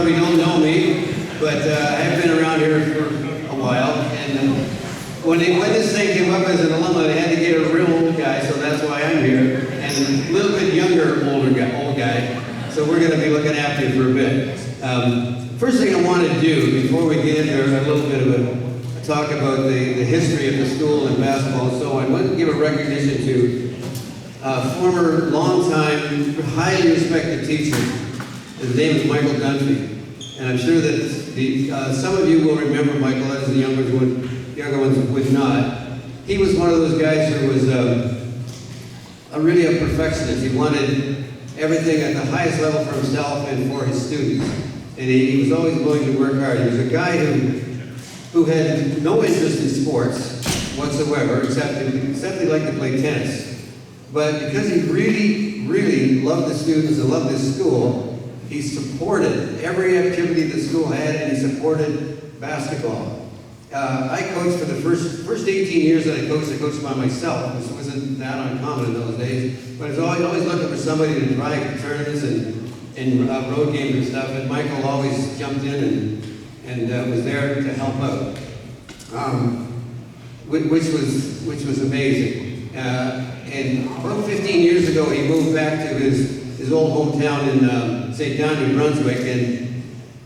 probably don't know me, but I've been around here for a while. And when this thing came up as an alumni, they had to get a real old guy, so that's why I'm here. And a little bit younger, old guy. So we're going to be looking after you for a bit. First thing I want to do, before we get into a little bit of a talk about the history of the school and basketball and so on, I want to give a recognition to a former, long-time, highly respected teacher. His name is Michael Dunphy. And I'm sure that some of you will remember Michael, as the younger ones would not. He was one of those guys who was really a perfectionist. He wanted everything at the highest level for himself and for his students. And he was always willing to work hard. He was a guy who had no interest in sports whatsoever, except he liked to play tennis. But because he really, really loved the students and loved his school, he supported every activity the school had, and he supported basketball. I coached for the first 18 years that I coached by myself, which wasn't that uncommon in those days. But I was always looking for somebody to drive tournaments and road games and stuff, and Michael always jumped in and was there to help out, which was amazing. And about 15 years ago, he moved back to his old hometown in St. John, New Brunswick, and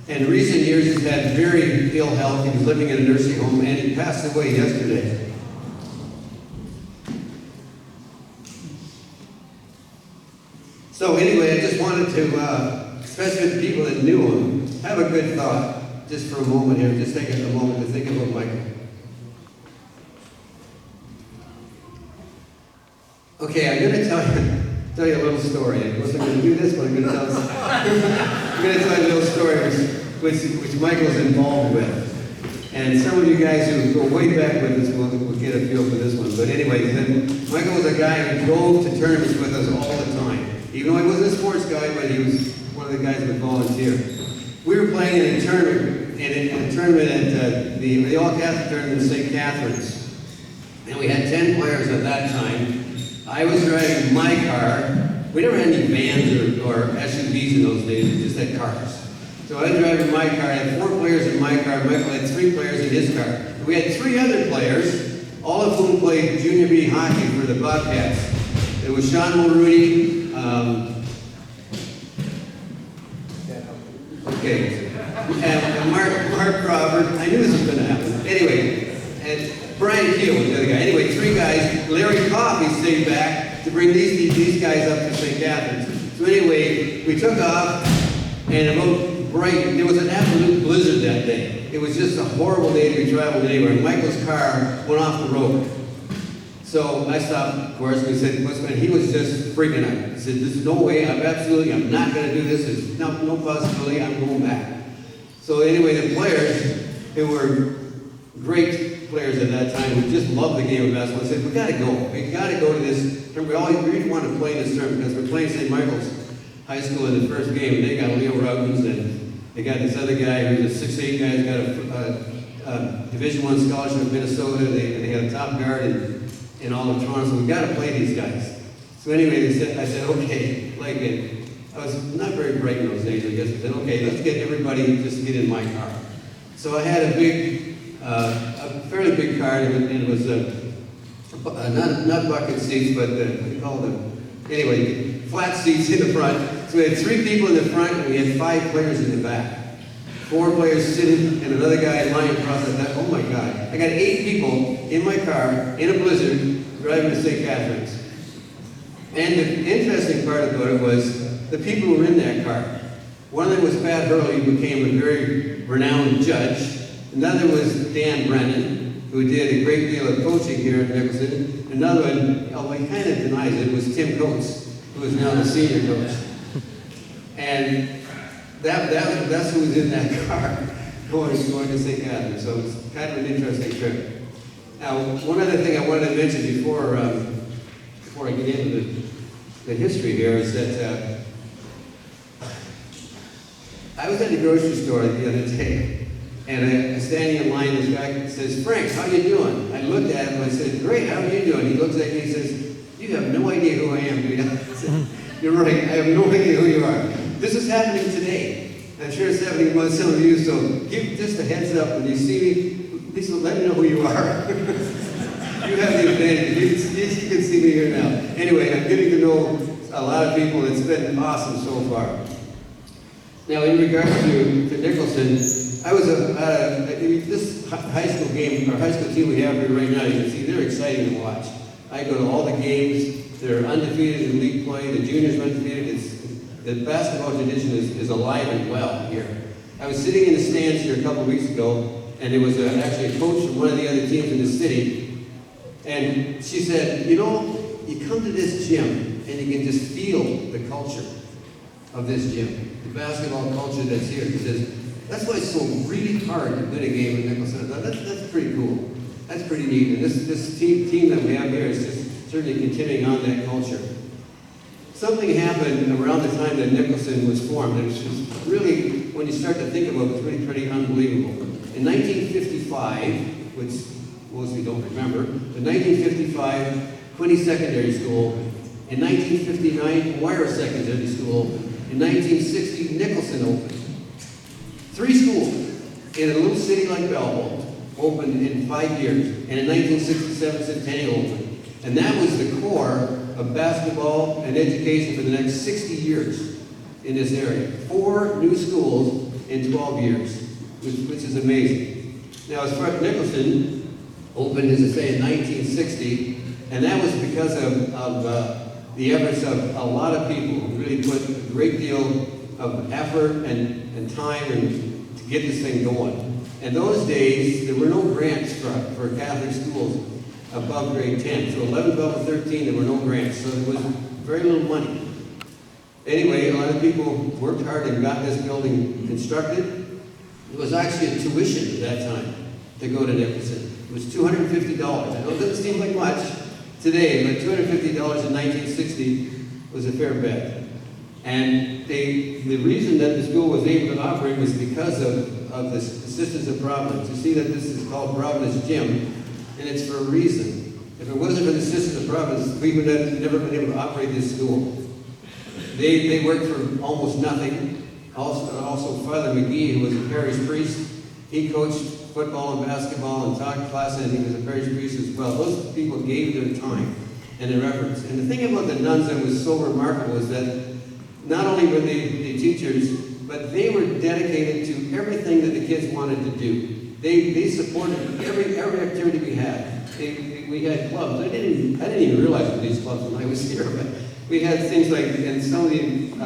in recent years he's had very ill health. He was living in a nursing home, and he passed away yesterday. So anyway, I just wanted to, especially the people that knew him, have a good thought just for a moment here. Just take a moment to think about Michael. Okay, I'm going to tell you a little story. I wasn't going to do this, but I'm going to tell you a little story which Michael's involved with. And some of you guys who go way back with us will get a feel for this one. But anyway, Michael was a guy who drove to tournaments with us all the time. Even though he wasn't a sports guy, but he was one of the guys who would volunteer. We were playing in a tournament, at the All-Catholic tournament in St. Catherine's. And we had 10 players at that time. I was driving my car. We never had any vans or SUVs in those days, we just had cars. So I was driving my car, I had 4 players in my car, Michael had 3 players in his car. We had 3 other players, all of whom played junior B hockey for the Bobcats. It was Sean Mulrooney, and Mark Crawford. I knew this was going to happen. Anyway, and Brian Keel was the other guy. Anyway, 3 guys. Larry Coffey stayed back to bring these guys up to St. Catherine's. So anyway, we took off, and about bright, there was an absolute blizzard that day. It was just a horrible day to be traveling anywhere. And Michael's car went off the road. So I stopped, of course, and we said, what's going on? He was just freaking out. He said, there's no way, I'm not going to do this. There's no possibility, I'm going back. So anyway, the players, who were great players at that time, who just loved the game of basketball, said, we got to go. We got to go to this. We really want to play in this tournament because we're playing St. Michael's High School in the first game. They got Leo Robbins, and they got this other guy who's a 6'8" guy who's got a Division I scholarship in Minnesota. They got a top guard in all of Toronto, so we got to play these guys. So anyway, I said, okay, like it. I was not very bright in those days, I guess. I said, okay, let's get everybody just to get in my car. So I had a fairly big car, and it was not bucket seats, but what do you call them? Anyway, flat seats in the front. So we had 3 people in the front, and we had 5 players in the back. 4 players sitting, and another guy lying across the back. Oh my God. I got 8 people in my car, in a blizzard, driving to St. Catherine's. And the interesting part about it was the people who were in that car. One of them was Pat Hurley, who became a very renowned judge. Another was Dan Brennan, who did a great deal of coaching here at Nicholson. Another one, although he kind of denies it, was Tim Coates, who is now the senior coach. And that's who was in that car going to St. Catherine's. So it's kind of an interesting trip. Now, one other thing I wanted to mention before I get into the history here is that I was at the grocery store the other day, and I was standing in line, this guy says, Frank, how you doing? I looked at him, I said, great, how are you doing? He looks at me and says, you have no idea who I am, do you? I said, you're right, I have no idea who you are. This is happening today. I'm sure it's happening among some of you, so give just a heads up when you see me. Please let me know who you are. You have the advantage. You can see me here now. Anyway, I'm getting to know a lot of people. It's been awesome so far. Now, in regards to Nicholson, I was this high school game, our high school team we have here right now, you can see they're exciting to watch. I go to all the games. They're undefeated in league play. The juniors are undefeated. The basketball tradition is alive and well here. I was sitting in the stands here a couple of weeks ago, and there was actually a coach from one of the other teams in the city. And she said, you know, you come to this gym and you can just feel the culture of this gym, the basketball culture that's here. She says, that's why it's so really hard to win a game in Nicholson. That's pretty cool. That's pretty neat. And this team that we have here is just certainly continuing on that culture. Something happened around the time that Nicholson was formed. It was just really, when you start to think about it, it's really pretty unbelievable. In 1955, which most of you don't remember, in 1955, Quinny Secondary School. In 1959, Wire Secondary School. In 1960, Nicholson opened. 3 schools in a little city like Belleville opened in 5 years. And in 1967, Centennial opened. And that was the core of basketball and education for the next 60 years in this area. 4 new schools in 12 years, which is amazing. Now, as far as Nicholson opened, as I say, in 1960, and that was because of the efforts of a lot of people who really put a great deal of effort and time to get this thing going. In those days, there were no grants for Catholic schools above grade 10. So 11, 12, and 13, there were no grants, so there was very little money. Anyway, a lot of people worked hard and got this building constructed. It was actually a tuition at that time to go to Nicholson. It was $250. I know it doesn't seem like much today, but $250 in 1960 was a fair bet. And the reason that the school was able to operate was because of the assistance of Providence. You see that this is called Providence Gym, and it's for a reason. If it wasn't for the assistance of Providence, we would have never been able to operate this school. They worked for almost nothing. Also Father McGee, who was a parish priest, he coached football and basketball and taught classes, and he was a parish priest as well. Those people gave their time and their efforts. And the thing about the nuns that was so remarkable is that not only were they teachers, but they were dedicated to everything that the kids wanted to do. They supported every activity we had. We had clubs. I didn't even realize what these clubs when I was here, but we had things like, and some of the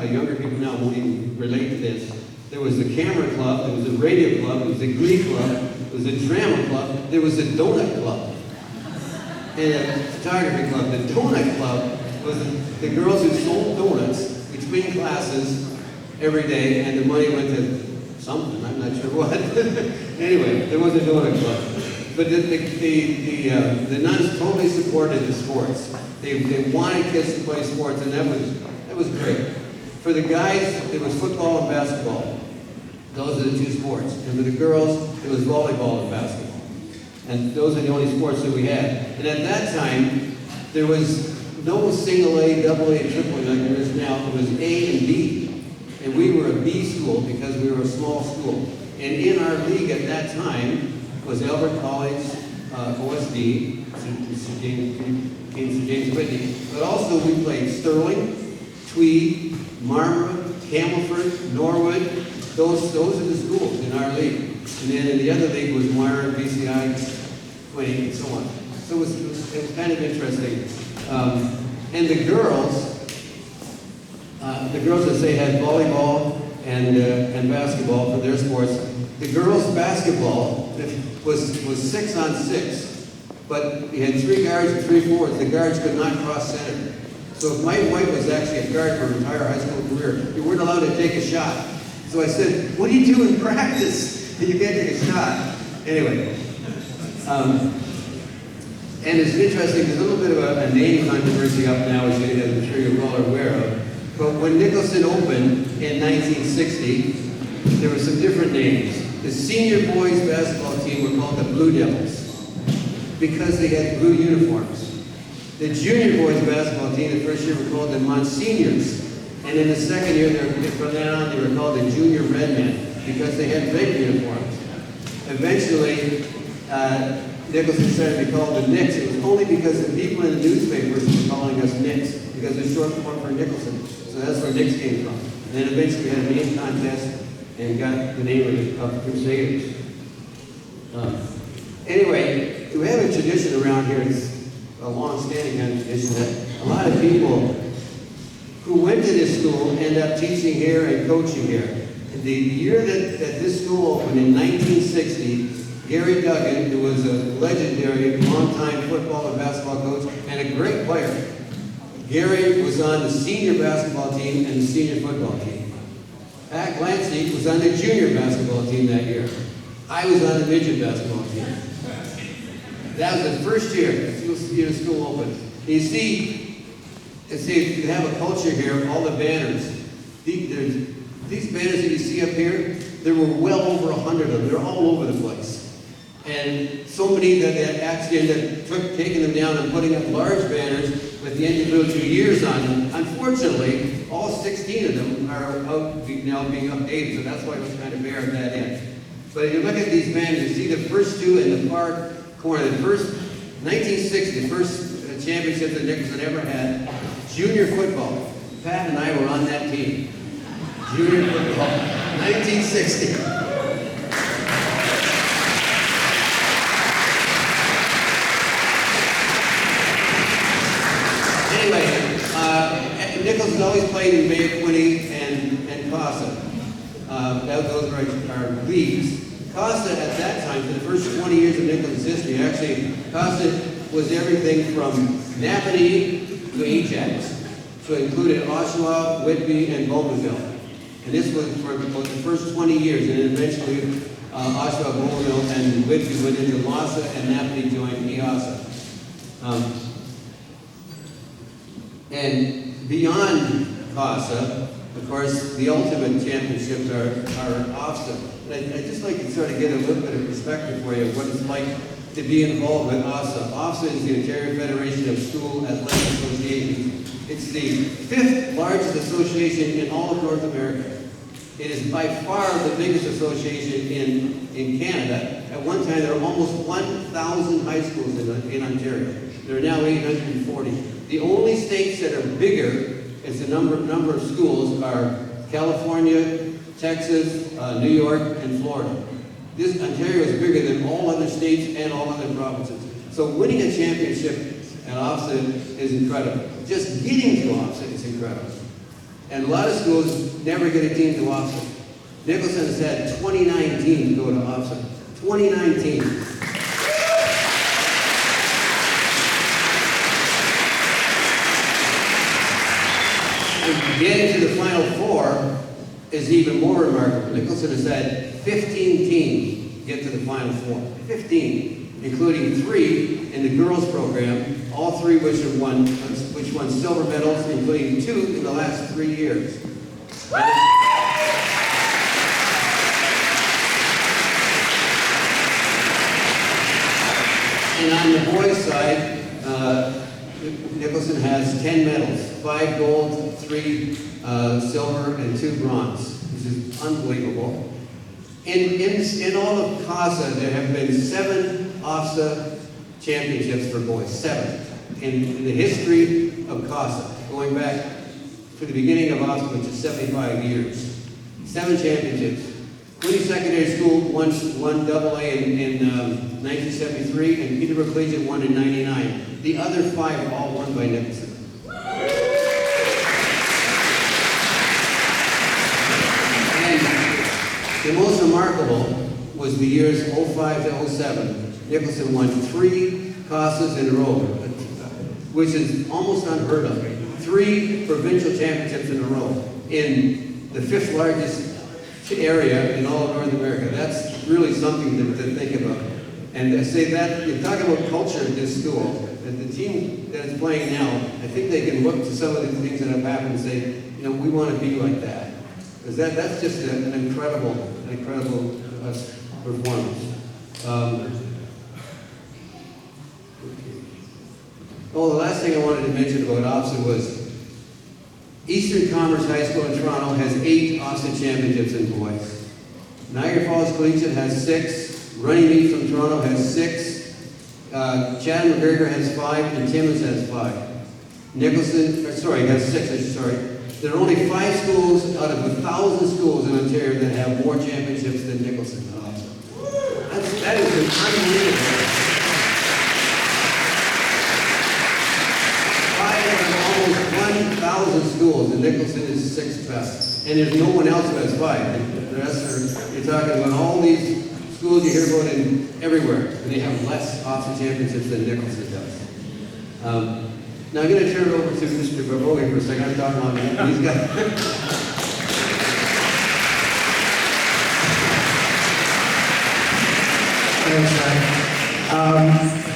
younger people now won't even relate to this. There was the camera club, there was a radio club, there was a glee club, there was a drama club, there was a donut club, and a photography club. The donut club was the girls who sold donuts between classes every day, and the money went to something, I'm not sure what. Anyway, there was a donut club. But the nuns totally supported the sports. They wanted kids to play sports, and that was great. For the guys, it was football and basketball. Those are the 2 sports. And for the girls, it was volleyball and basketball. And those are the only sports that we had. And at that time, there was no single A, double A, triple A like there is now. It was A and B. And we were a B school because we were a small school. And in our league at that time was Albert College, OSD, St. James Whitney. But also we played Sterling, Tweed, Marmora, Camelford, Norwood. Those are the schools in our league. And then in the other league was Moira, BCI, Quinny, and so on. So it was kind of interesting. And the girls, as they had volleyball and basketball for their sports. The girls' basketball was 6-on-6, but you had 3 guards and 3 forwards. The guards could not cross center. So if Mike White was actually a guard for her entire high school career, you weren't allowed to take a shot. So I said, what do you do in practice? You can't take a shot. Anyway. And it's interesting, there's a little bit of a name controversy up now, as I'm sure you're well aware of. But when Nicholson opened in 1960, there were some different names. The senior boys basketball team were called the Blue Devils because they had blue uniforms. The junior boys basketball team the first year were called the Monsignors. And in the second year, from then on, they were called the Junior Redmen because they had red uniforms. Eventually, Nicholson started to be called the Knicks. It was only because the people in the newspapers were calling us Knicks, because it's short form for Nicholson. So that's where Knicks came from. And then eventually we had a name contest and got the name of the Crusaders. Anyway, we have a tradition around here. It's a long-standing kind of tradition that a lot of people who went to this school end up teaching here and coaching here. The year that this school opened in 1960, Gary Duggan, who was a legendary long-time football and basketball coach and a great player, Gary was on the senior basketball team and the senior football team. Pat Glancy was on the junior basketball team that year. I was on the midget basketball team. That was the first year the school opened. You see, you have a culture here, all the banners. These banners that you see up here, there were well over 100 of them. They're all over the place. And so many that they actually ended up taking them down and putting up large banners with the individual years on them. Unfortunately, all 16 of them are now being updated, so that's why it was kind of bare at that end. But if you look at these banners, you see the first two in the far corner. The first, 1960, the first championship that Nicholson ever had, junior football. Pat and I were on that team. Junior football, 1960. Anyway, Nicholson always played in Bay Quinte and Casa. Those were our leagues. Casa at that time, for the first 20 years of Nicholson's history, actually, Casa was everything from Napanee to Ajax. So it included Oshawa, Whitby, and Bougainville. And this was for about the first 20 years, and then eventually Oshawa, Bougainville, and Whitby went into Lhasa, and Napanee joined EASA. And beyond CASA, of course, the ultimate championships are OFSA. And I'd just like to sort of get a little bit of perspective for you of what it's like to be involved with OFSA. OFSA is the Ontario Federation of School Athletic Associations. It's the 5th largest association in all of North America. It is by far the biggest association in Canada. At one time, there were almost 1,000 high schools in Ontario. There are now 840. The only states that are bigger as the number of schools are California, Texas, New York, and Florida. Ontario is bigger than all other states and all other provinces. So winning a championship at OFSA is incredible. Just getting to OFSA is incredible. And a lot of schools never get a team to OFSA. Nicholson has had 29 teams go to OFSA. 29 teams. Getting to the Final Four is even more remarkable. Nicholson has had 15 teams get to the Final Four. 15, including 3 in the girls program, all 3 which won silver medals, including 2 in the last 3 years. And on the boys' side, Nicholson has 10 medals, 5 gold, 3 silver, and 2 bronze, which is unbelievable. In all of CASA, there have been 7 OFSA championships for boys, 7. In the history of CASA, going back to the beginning of OFSA, which is 75 years. 7 championships. Quinte Secondary School won AA in 1973, and Peterborough Collegiate won in 99. The other 5 are all won by Nicholson. And the most remarkable was the years 05 to 07. Nicholson won 3 CASAs in a row, which is almost unheard of. 3 provincial championships in a row in the 5th largest area in all of North America. That's really something to think about. And I say that, you're talking about culture at this school, and the team that is playing now, I think they can look to some of the things that have happened and say, you know, we want to be like that. Because that's just an incredible performance. The last thing I wanted to mention about OFSA was Eastern Commerce High School in Toronto has 8 Ofsted championships in boys. Niagara Falls Collegiate has 6. Running Meat from Toronto has 6. Chad McGregor has 5, and Timmins has 5. Nicholson, has 6, sorry. There are only 5 schools out of 1,000 schools in Ontario that have more championships than Nicholson. That is unbelievable. 5 of almost 1,000 schools, and Nicholson is 6th best. And there's no one else who has 5. The rest are, you're talking about all these schools you hear about in everywhere, and they have less Ofsted championships than Nicholson does. Now I'm going to turn it over to Mr. Bavoli for a second. I'm talking about these guys. Thanks, Frank.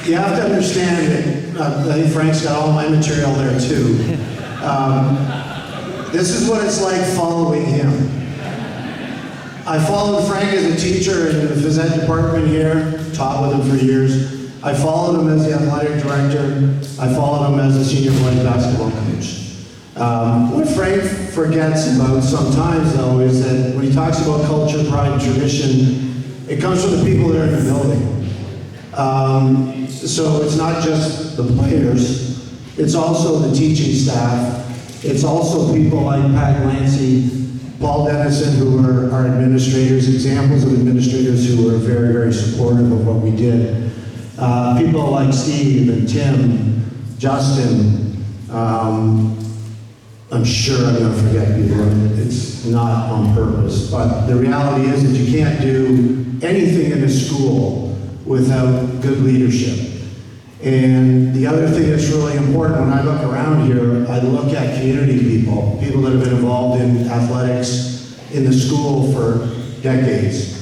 You have to understand that I think Frank's got all my material there too. This is what it's like following him. I followed Frank as a teacher in the phys ed department here, taught with him for years. I followed him as the athletic director. I followed him as a senior boys basketball coach. What Frank forgets about sometimes, though, is that when he talks about culture, pride, and tradition, it comes from the people that are in the building. So it's not just the players, it's also the teaching staff. It's also people like Pat Lancy, Paul Dennison, who are our administrators, examples of administrators who were very, very supportive of what we did. People like Steve and Tim, Justin, I'm sure I'm going to forget people. It's not on purpose, but the reality is that you can't do anything in a school without good leadership. And the other thing that's really important when I look around here, I look at community people, people that have been involved in athletics in the school for decades.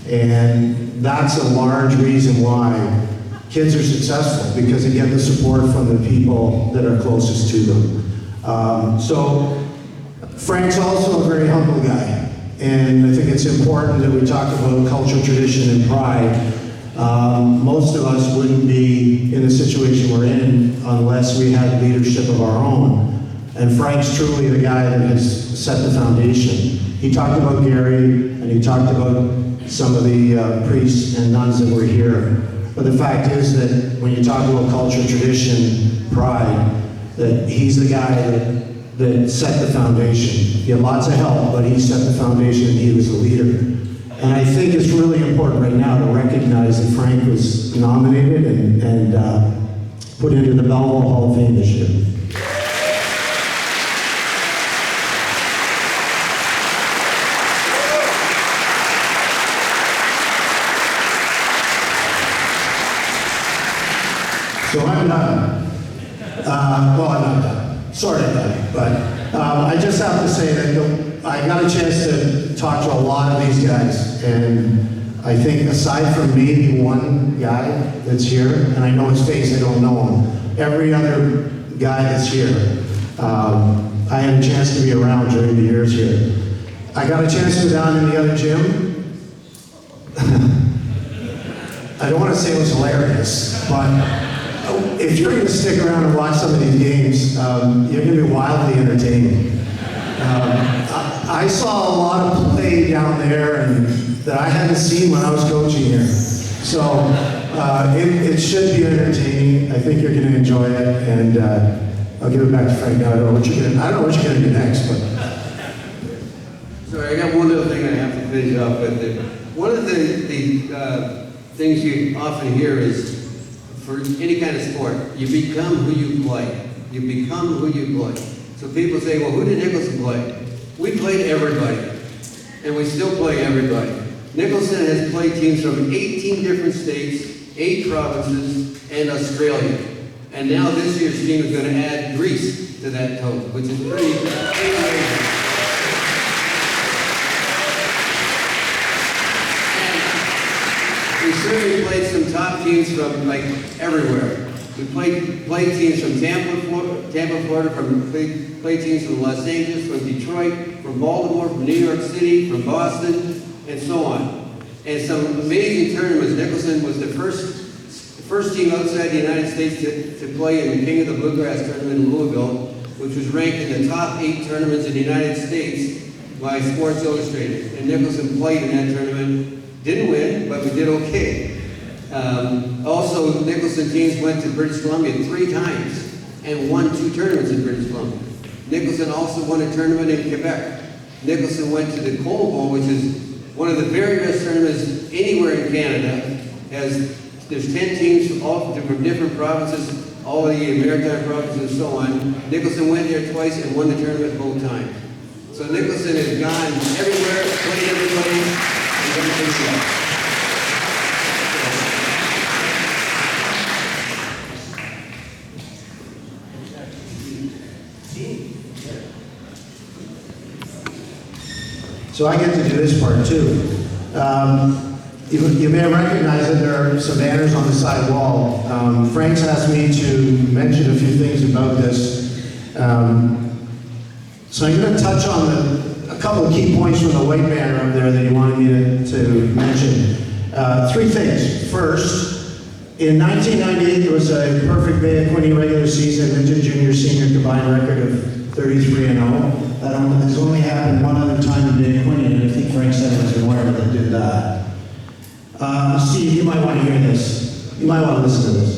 And that's a large reason why kids are successful, because they get the support from the people that are closest to them. So Frank's also a very humble guy, and I think it's important that we talk about culture, tradition, and pride. Most of us wouldn't be in the situation we're in unless we had leadership of our own. And Frank's truly the guy that has set the foundation. He talked about Gary, and he talked about some of the priests and nuns that were here. But the fact is that when you talk about culture, tradition, pride, that he's the guy that set the foundation. He had lots of help, but he set the foundation and he was the leader. And I think it's really important right now to recognize that Frank was nominated and put into the Belleville Hall of Fame this year. So I'm done. Well, I'm not done. Sort of done. But I just have to say that I got a chance to talk to a lot of these guys. And I think aside from maybe one guy that's here, and I know his face, I don't know him, every other guy that's here, I had a chance to be around during the years here. I got a chance to go down in the other gym. I don't want to say it was hilarious, but if you're going to stick around and watch some of these games, you're going to be wildly entertaining. I saw a lot of play down there and that I hadn't seen when I was coaching here. So it should be entertaining. I think you're going to enjoy it, and I'll give it back to Frank now. I don't know what you're going to do next, but. Sorry, I got one other thing I have to finish up with. One of the things you often hear is, for any kind of sport, you become who you play. You become who you play. So people say, well, who did Nicholson play? We played everybody, and we still play everybody. Nicholson has played teams from 18 different states, 8 provinces, and Australia. And now this year's team is going to add Greece to that total, which is pretty amazing. We certainly played some top teams from like everywhere. We played teams from Tampa, Florida, played teams from Los Angeles, from Detroit, from Baltimore, from New York City, from Boston, and so on. And some amazing tournaments. Nicholson was the first team outside the United States to play in the King of the Bluegrass tournament in Louisville. which was ranked in the top 8 tournaments in the United States by Sports Illustrated. And Nicholson played in that tournament. Didn't win, but we did okay. Also, Nicholson teams went to British Columbia 3 times and won 2 tournaments in British Columbia. Nicholson also won a tournament in Quebec. Nicholson went to the Coal Bowl, which is one of the very best tournaments anywhere in Canada. There's 10 teams from different provinces, all of the maritime provinces and so on. Nicholson went there twice and won the tournament both times. So Nicholson has gone everywhere, played everybody, and done things well. So I get to do this part too. You may recognize that there are some banners on the side wall. Frank's asked me to mention a few things about this. So I'm going to touch on a couple of key points from the white banner up there that he wanted me to mention. 3 things. First, in 1998, there was a perfect Bay of Quinte regular season, midget, junior, senior combined record of 33-0. That has only happened one other time in Bay of Quinte, and I think Frank said it was the Warrior that did that. Steve, you might want to hear this. You might want to listen to this.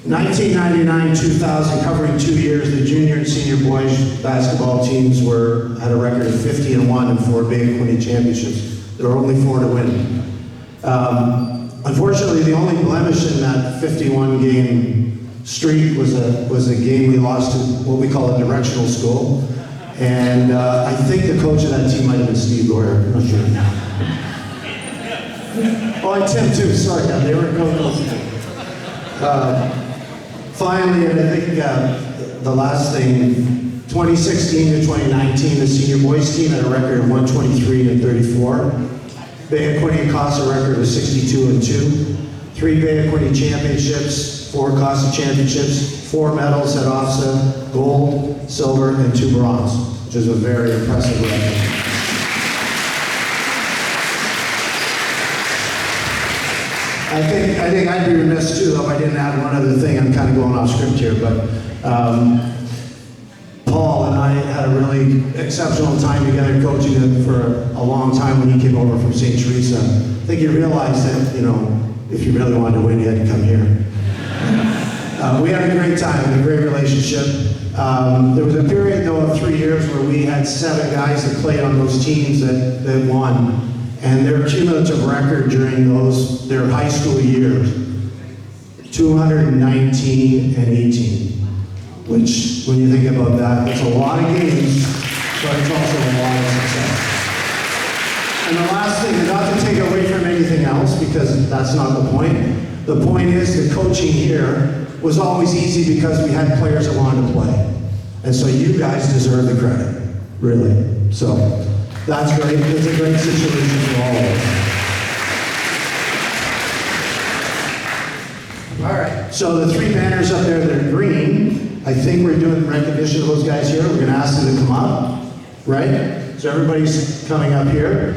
1999-2000, covering 2 years, the junior and senior boys basketball teams had a record of 50-1 in 4 Bay of Quinte championships. There were only 4 to win. Unfortunately, the only blemish in that 51 game streak was a game we lost to what we call a directional school. And I think the coach of that team might have been Steve Goyer, I'm not sure. Oh, and Tim too, sorry, yeah, they were coaches. Finally, and I think the last thing, 2016 to 2019, the senior boys team had a record of 123-34. Bay of Quinte CASA record of 62-2. 3 Bay of Quinte championships, 4 CASA championships, 4 medals at OFSA, gold, silver, and 2 bronze, which is a very impressive record. I think I'd be remiss too if I didn't add one other thing. I'm kind of going off script here, but Paul and I had a really exceptional time together coaching him for a long time when he came over from St. Teresa. I think he realized that, if you really wanted to win, you had to come here. We had a great time, a great relationship. There was a period though of 3 years where we had 7 guys that played on those teams that won. And their cumulative record during their high school years, 219-18, which, when you think about that, it's a lot of games, but it's also a lot of success. And the last thing, not to take away from anything else, because that's not the point. The point is the coaching here was always easy because we had players that wanted to play. And so you guys deserve the credit, really. So. That's great. It's a great situation for all of us. All right. So the 3 banners up there that are green, I think we're doing recognition of those guys here. We're going to ask them to come up, right? So everybody's coming up here.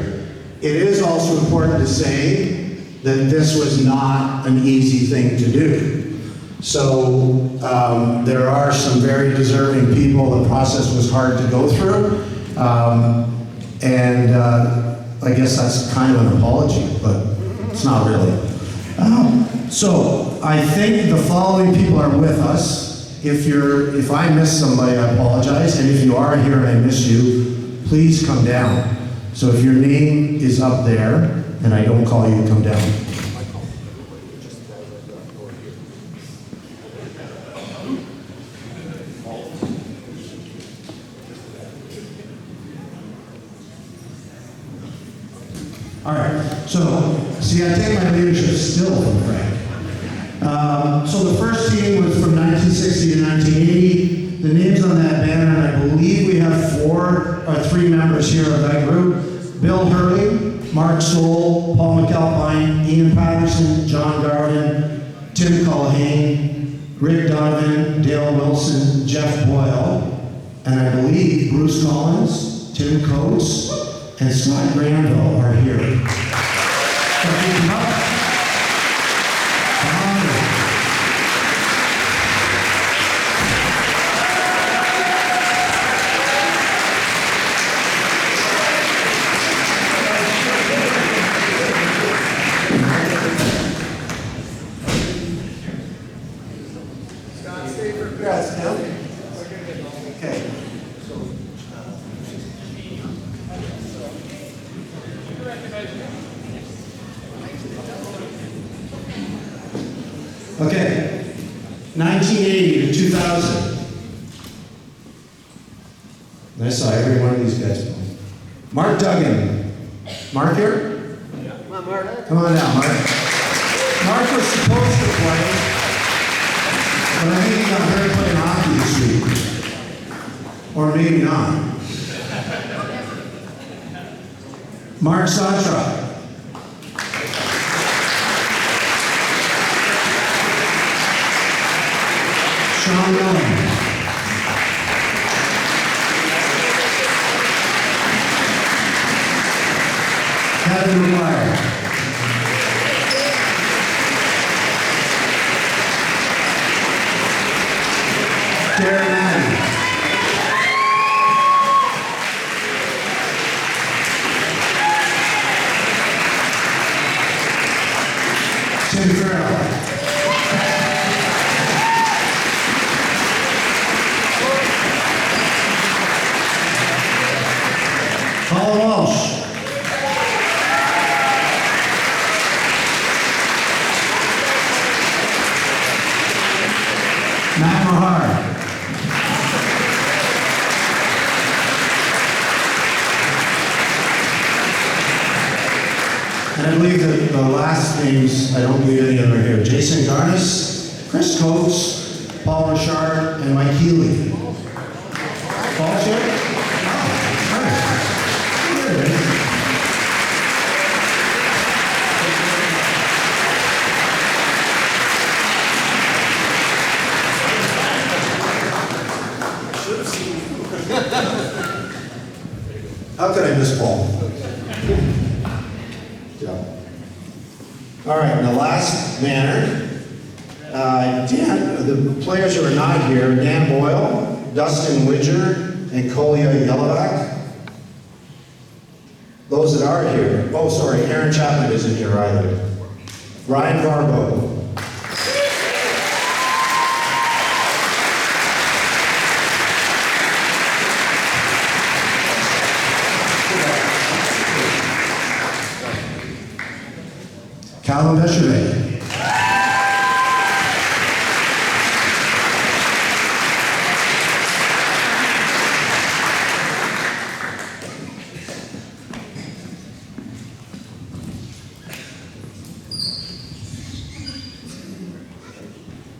It is also important to say that this was not an easy thing to do. So there are some very deserving people. The process was hard to go through. And I guess that's kind of an apology, but it's not really. So I think the following people are with us. If I miss somebody, I apologize. And if you are here and I miss you, please come down. So if your name is up there and I don't call you, come down. All right, so, see, I take my leadership still from Frank. So the first team was from 1960 to 1980. The names on that banner, and I believe we have 3 members here of that group. Bill Hurley, Mark Soule, Paul McAlpine, Ian Patterson, John Garvin, Tim Culhane, Rick Donovan, Dale Wilson, Jeff Boyle, and I believe Bruce Collins, Tim Coates, and Scott Granville are here. So come up. Come on. Okay, 1980 to 2000. I saw every one of these guys. Mark Duggan. Mark here? Come on, Mark. Come on down, Mark. Mark was supposed to play, but I think he got hurt playing hockey this week. Or maybe not. Mark Satra. Sean Miller. Kevin McGuire. Darren Madden. Tim Farrell. Paul Walsh. Matt Mahar. And I believe that the last names, I don't believe any of them are here. Jason Garnis, Chris Coates, Paul Richard, and Mike Healy. Paul's here? Oh, nice. There it is. How could I miss Paul? Yeah. All right, the last banner. The players who are not here, Dan Boyle, Dustin Widger, and Kolya Yelovak. Those that are here, oh sorry, Aaron Chapman isn't here either. Ryan Varbo. Callum Besheray.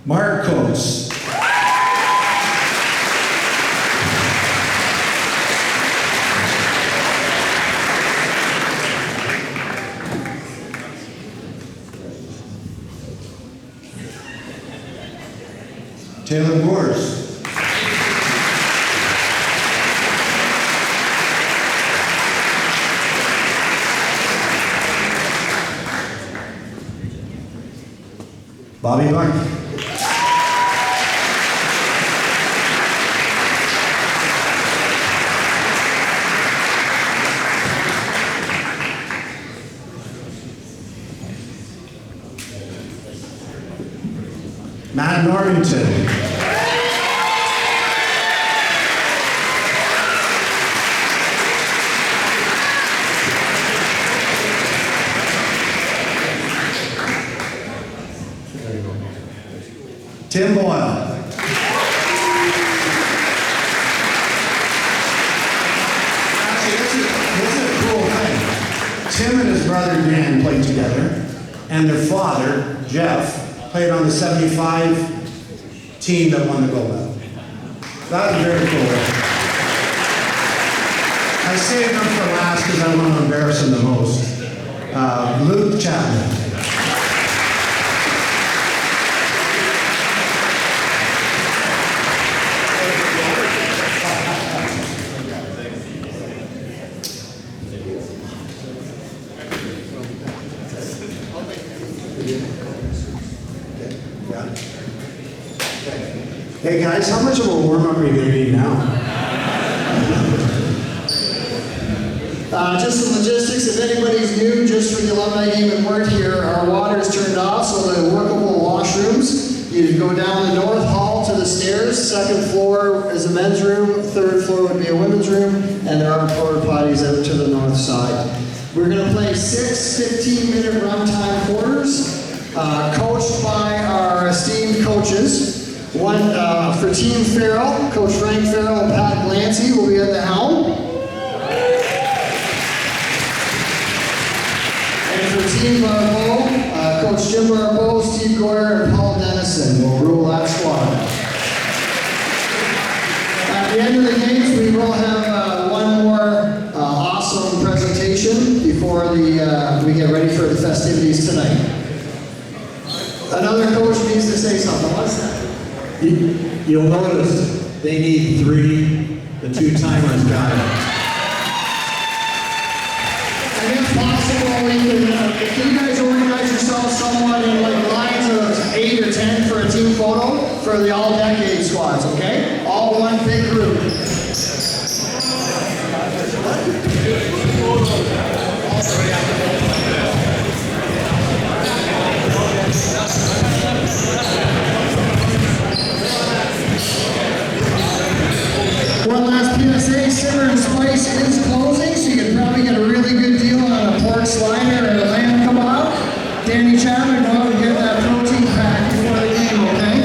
Mark Coates. Taylor Gores. Bobby Buck. Matt Norrington. Tim Boyle. Actually, this is a cool thing. Tim and his brother Dan played together, and their father, Jeff, played on the 75 team that won the gold medal. That was very cool. I saved them for last because I want to embarrass them the most. Luke Chapman. Hey guys, how much of a warm-up are you going to need now? Just some logistics, if anybody's new, just for the alumni game at Wirt here, our water is turned off, so the workable washrooms, you go down the north hall to the stairs, second floor is a men's room, third floor would be a women's room, and there are porta potties out to the north side. We're going to play 6 15-minute runtime quarters, coached by our For Team Farrell, Coach Frank Farrell and Pat Glancy will be at the helm. And for Team Barbeau, Coach Jim Barbeau, Steve Goyer, and Paul Dennison will rule that squad. At the end of the games, we will have one more awesome presentation before we get ready for the festivities tonight. Another coach needs to say something. What's that? You'll notice they need 3. The 2-timers got it. And if possible, we can, if you guys organize yourselves somewhat in like lines of 8 or 10 for a team photo for the all-decade squads, okay? All one big group. One last PSA, Simmer and Spice is closing, so you can probably get a really good deal on a pork slider and a lamb kebab. Danny Chapman, go out and get that protein pack before the game, okay?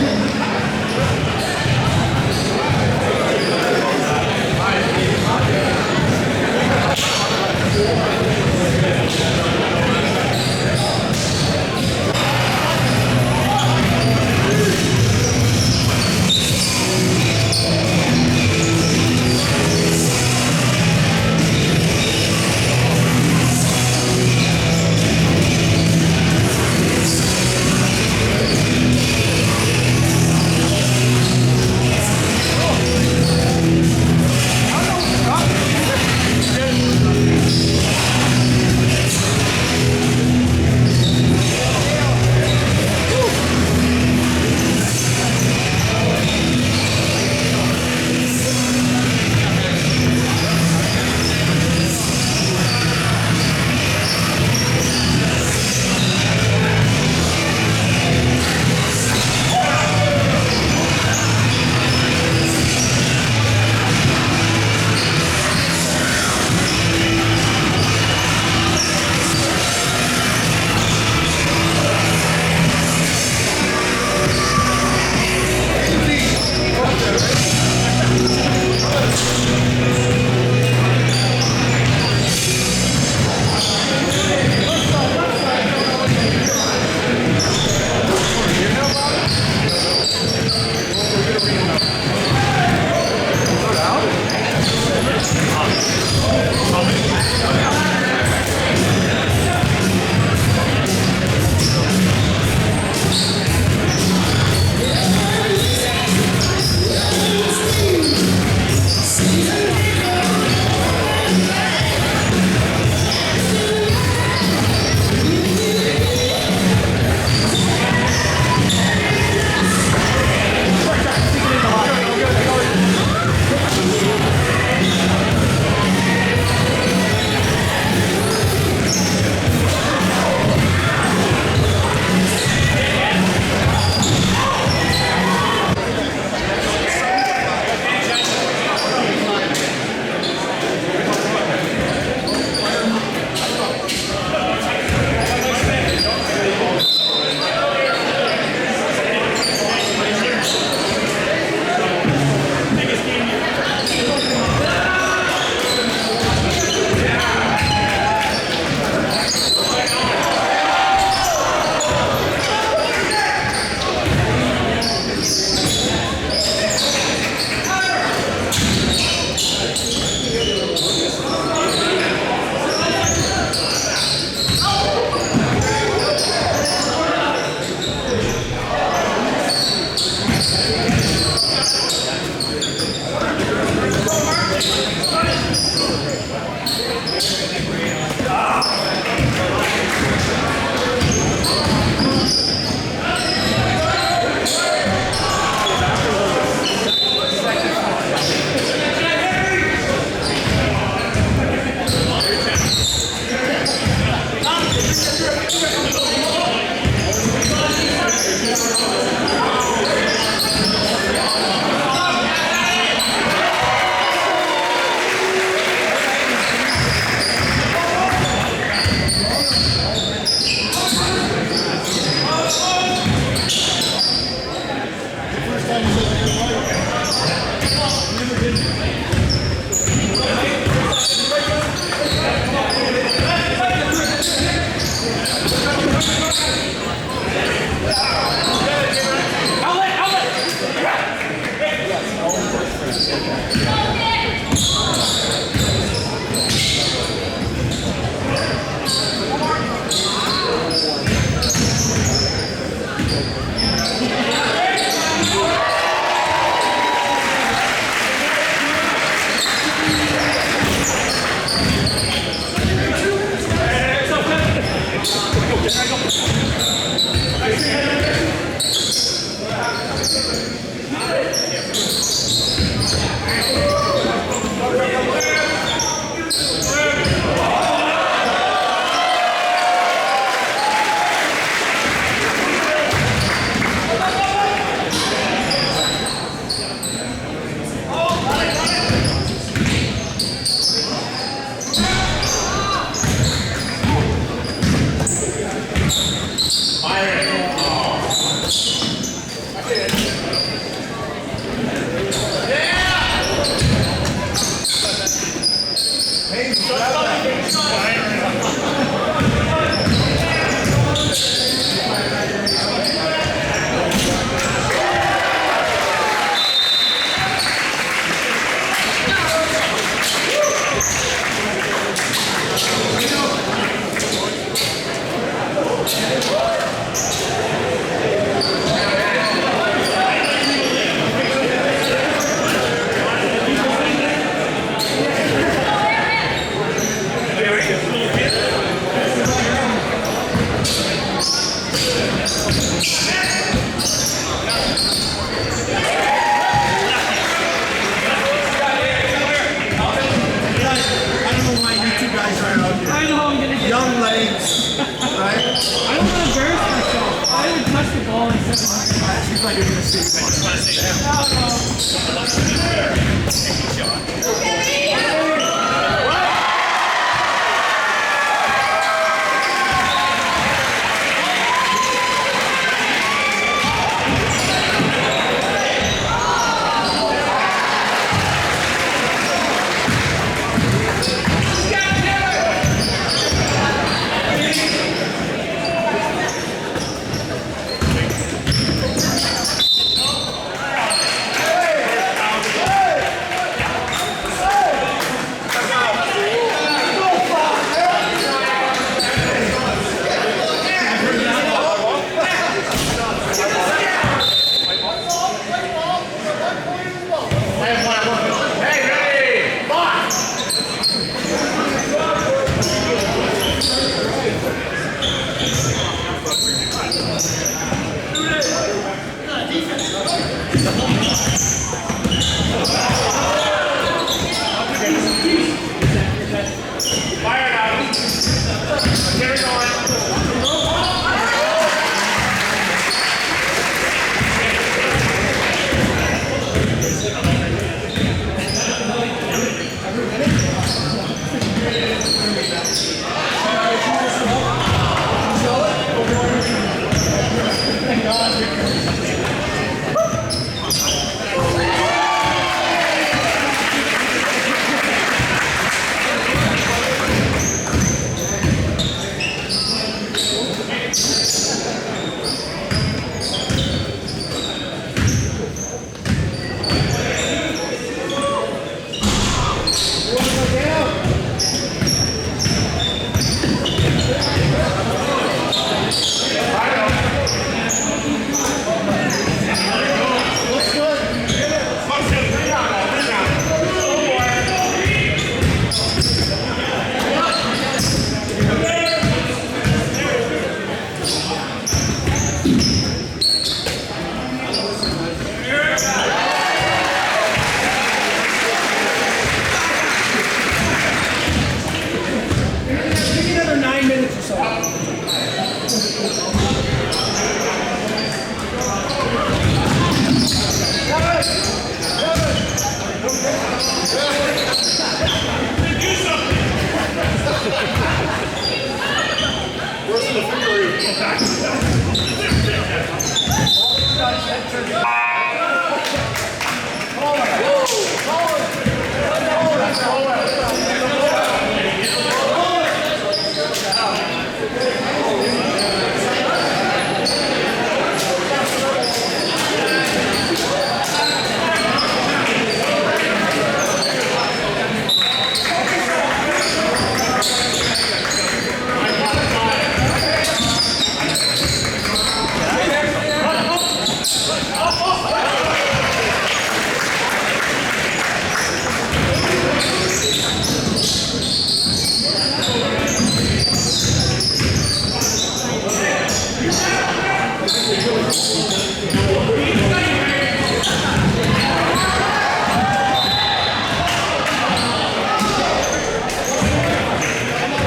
Come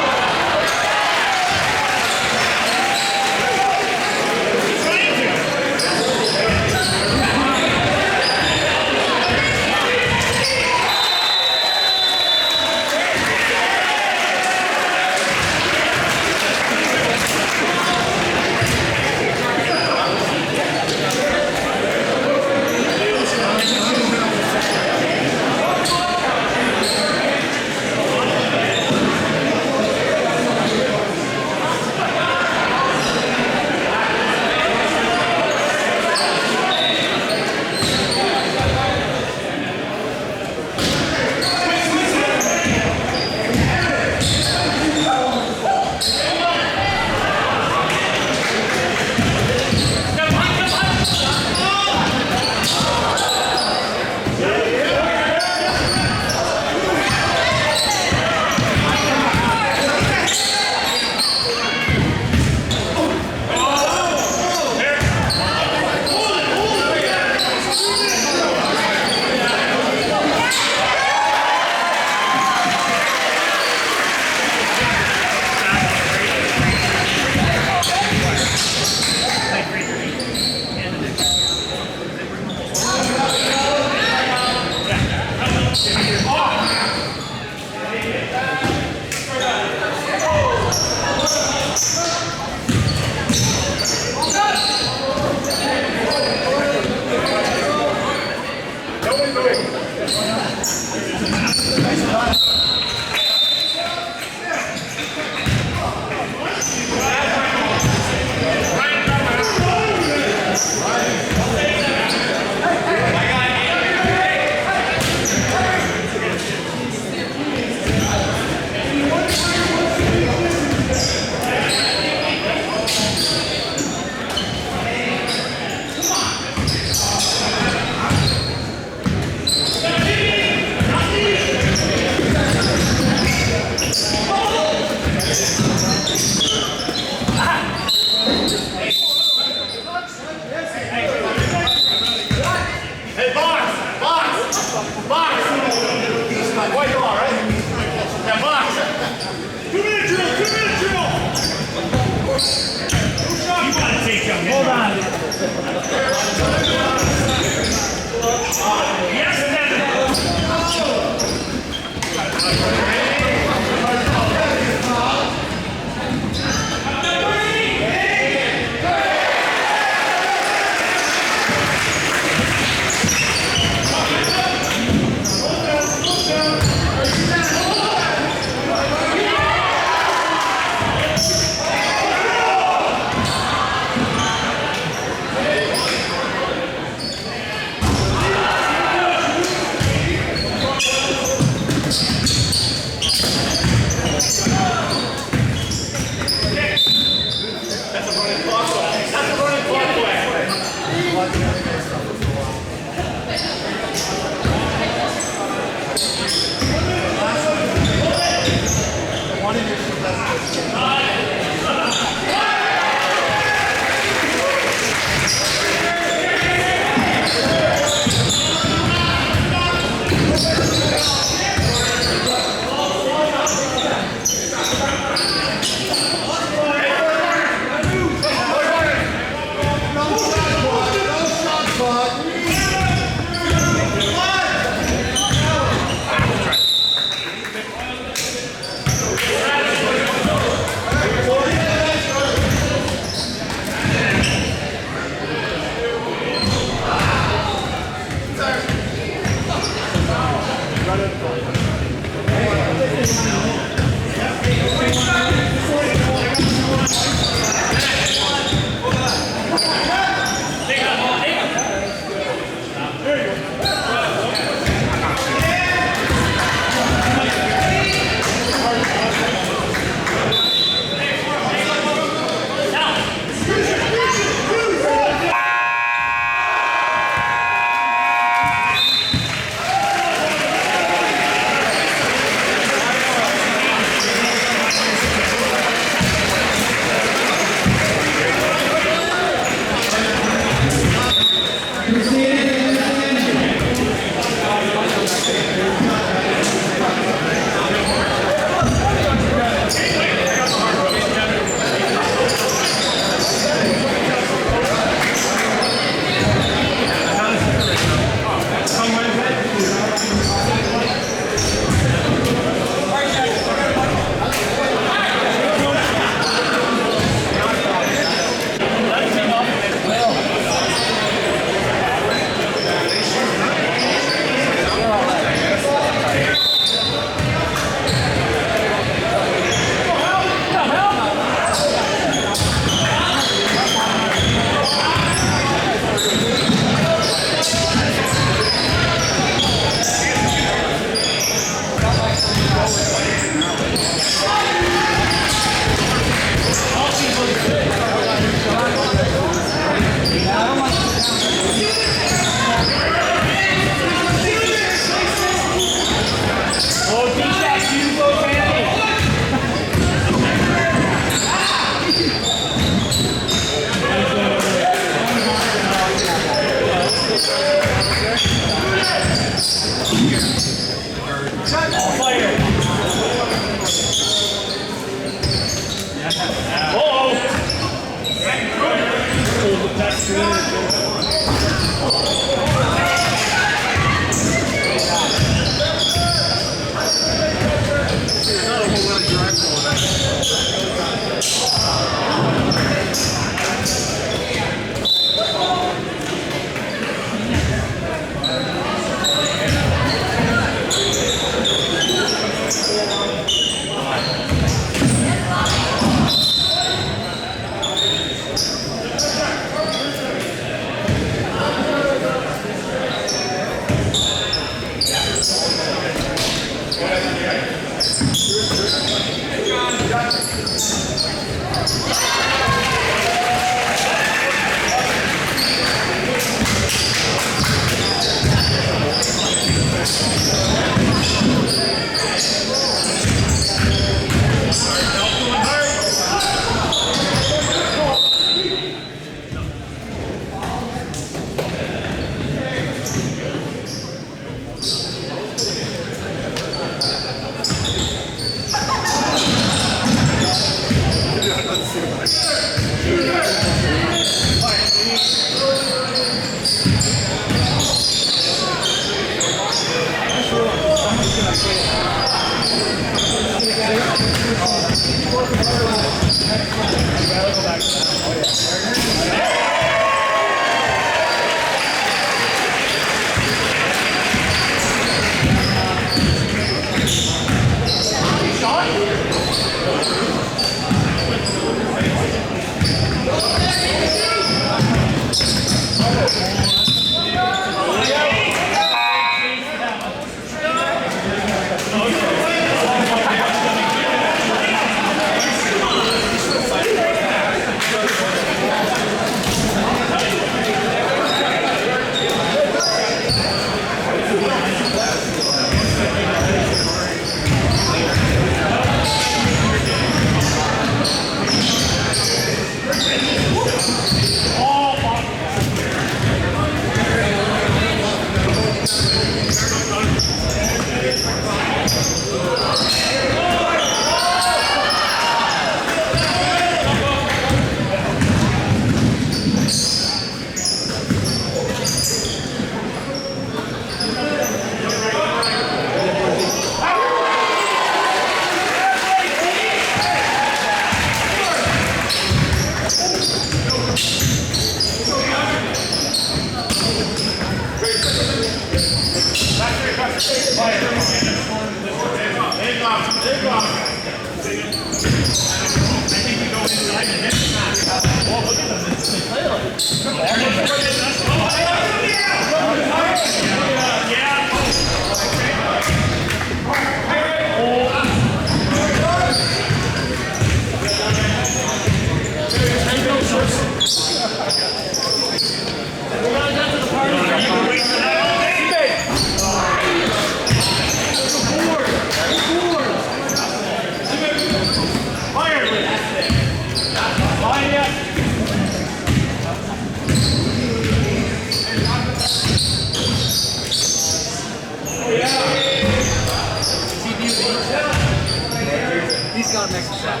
He's got an extra shot.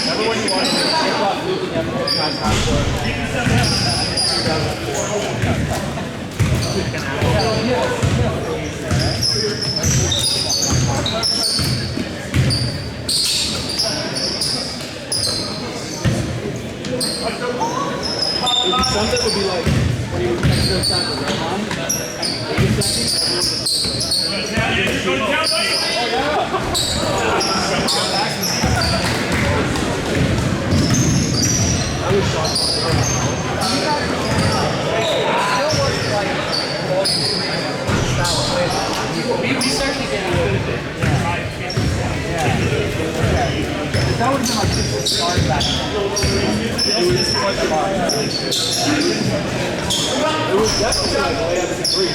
Everyone you want to take off looking at the something would be like when you would extra time to run on. I was shocked. We started to get good at it. That would have been like just start back. It was quite far. It was definitely like way up to three.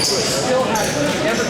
Still has never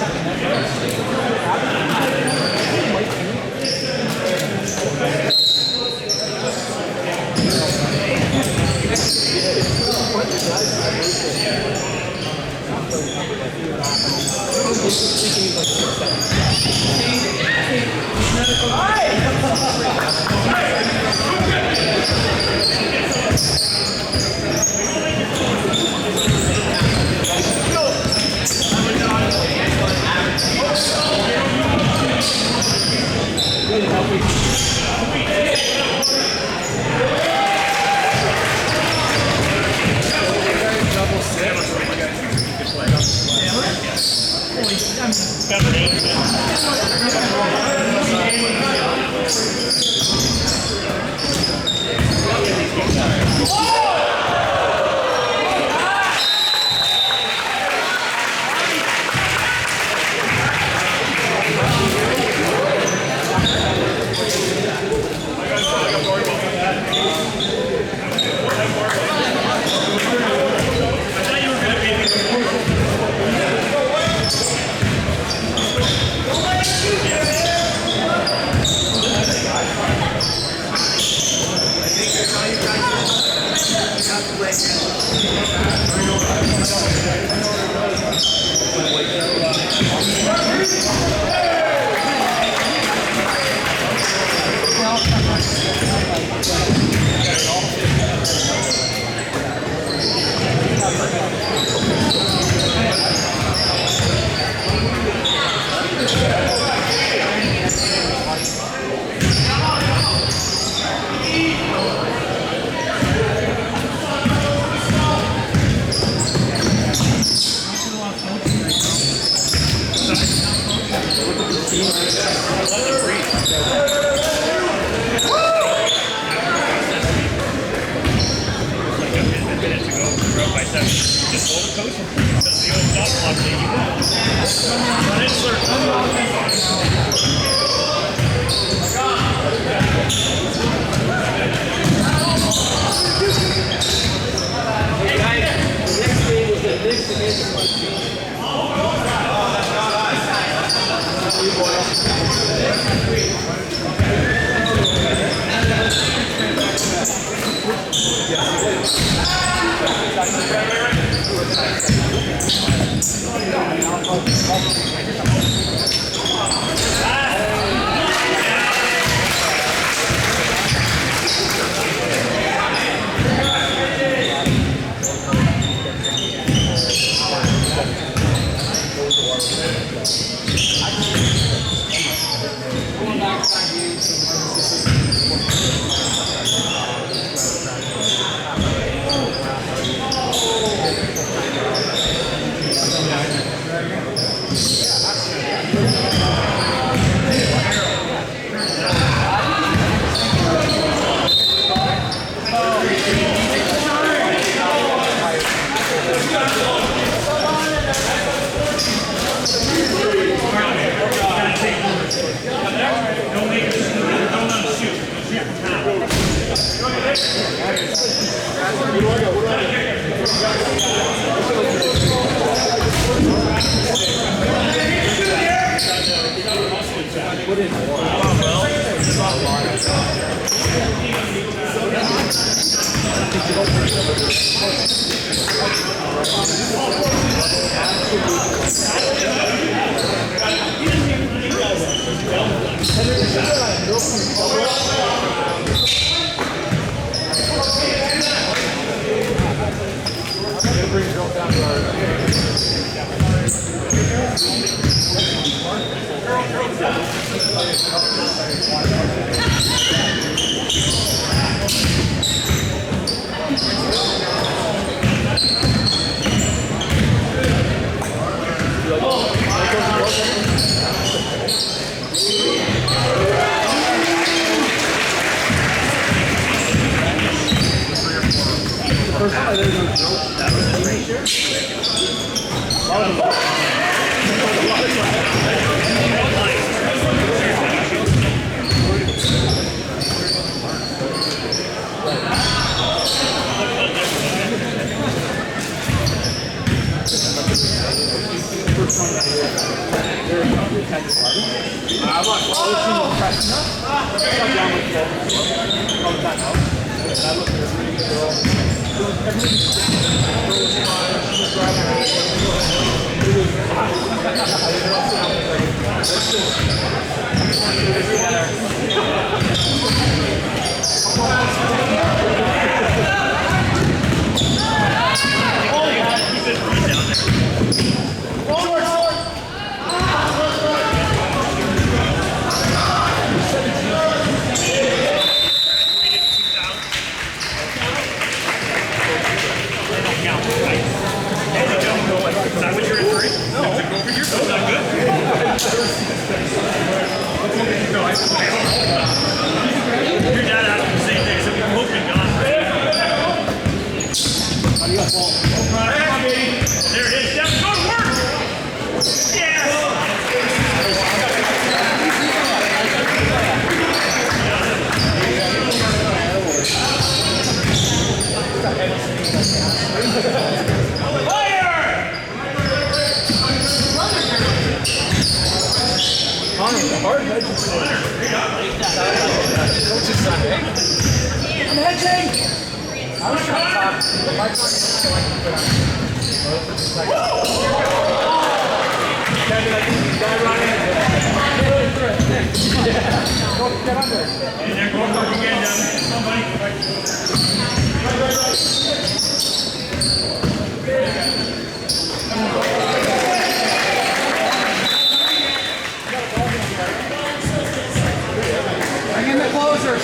Bring in the closers.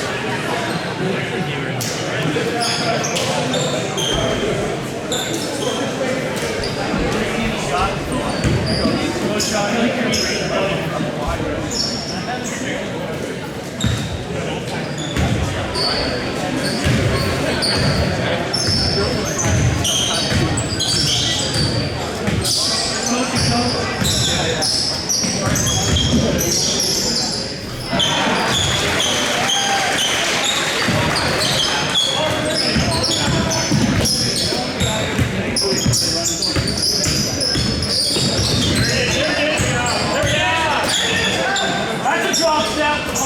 That's a drop step.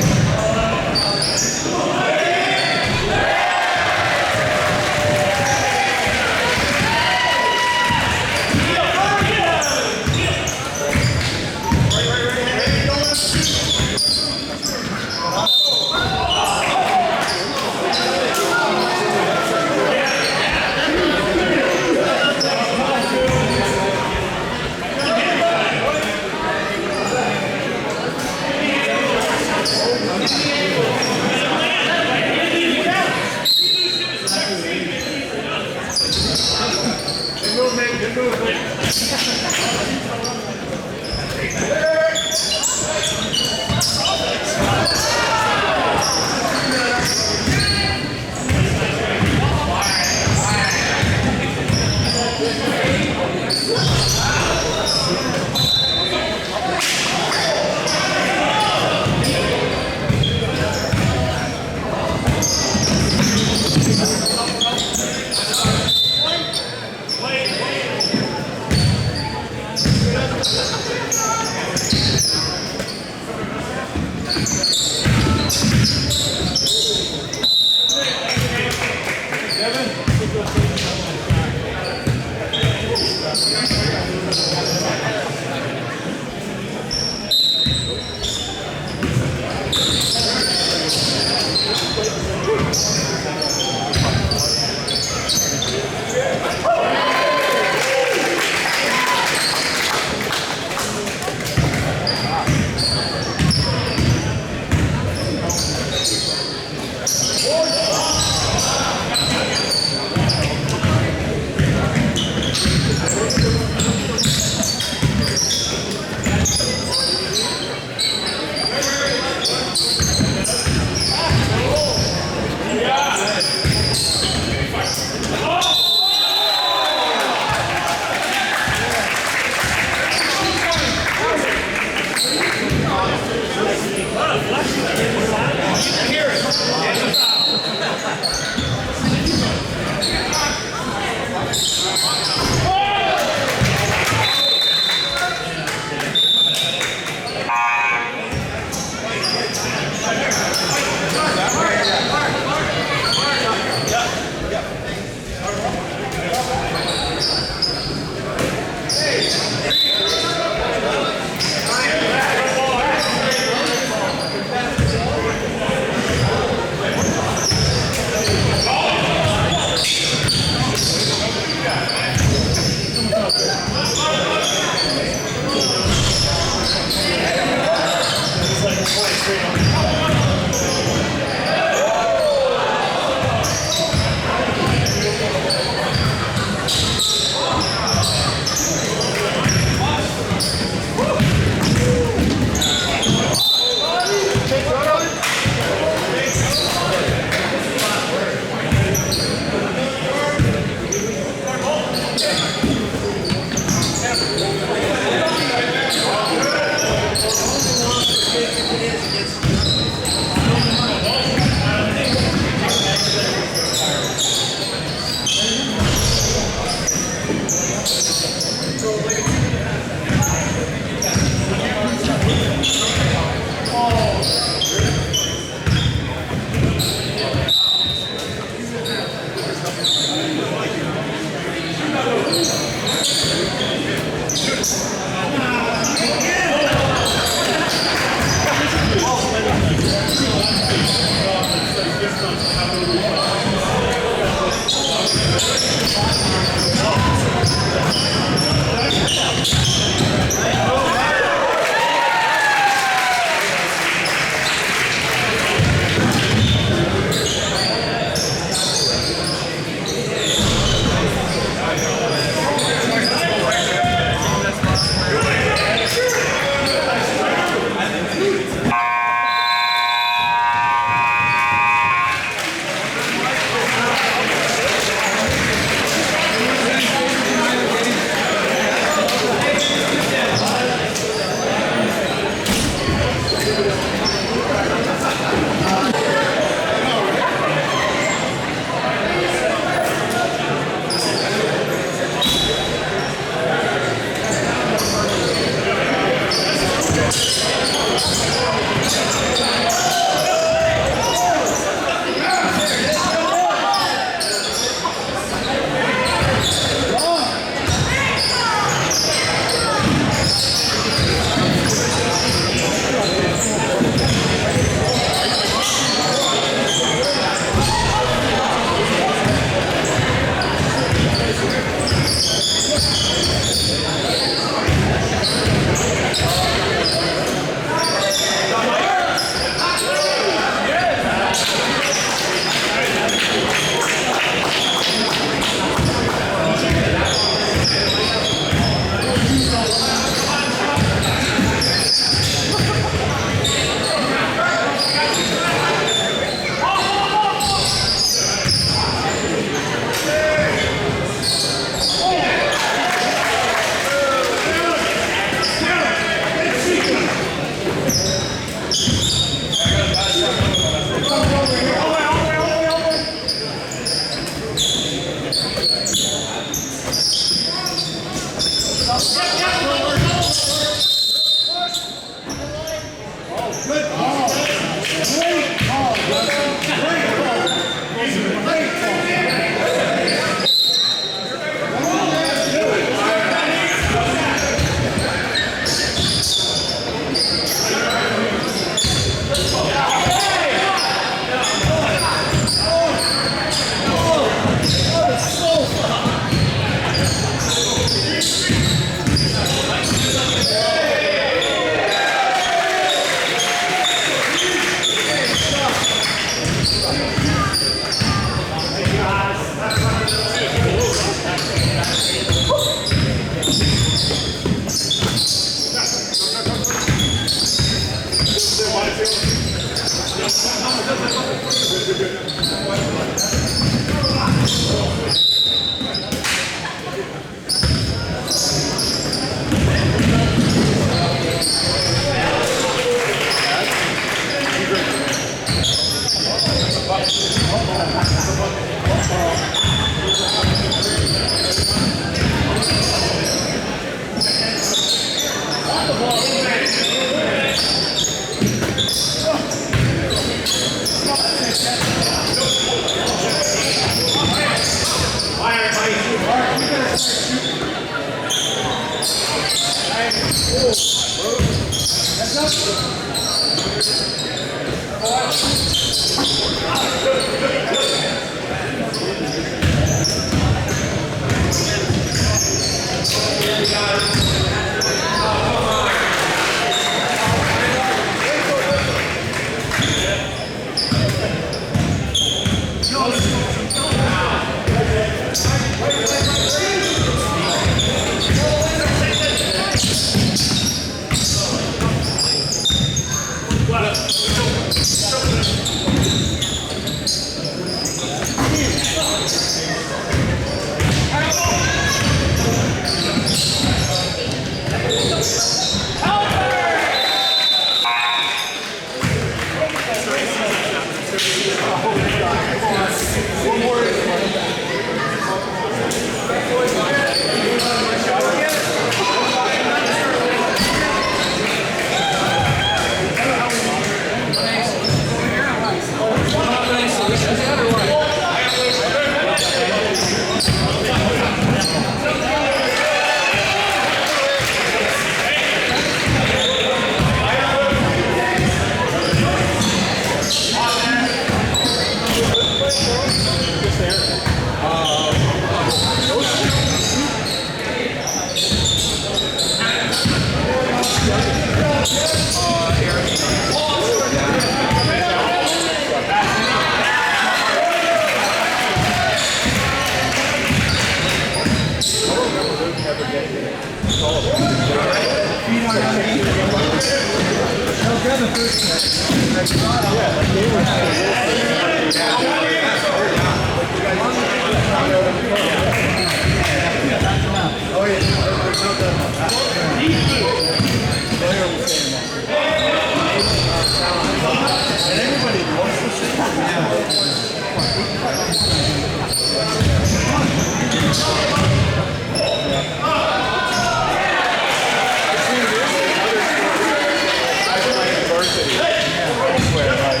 varsity. Yeah, elsewhere, like,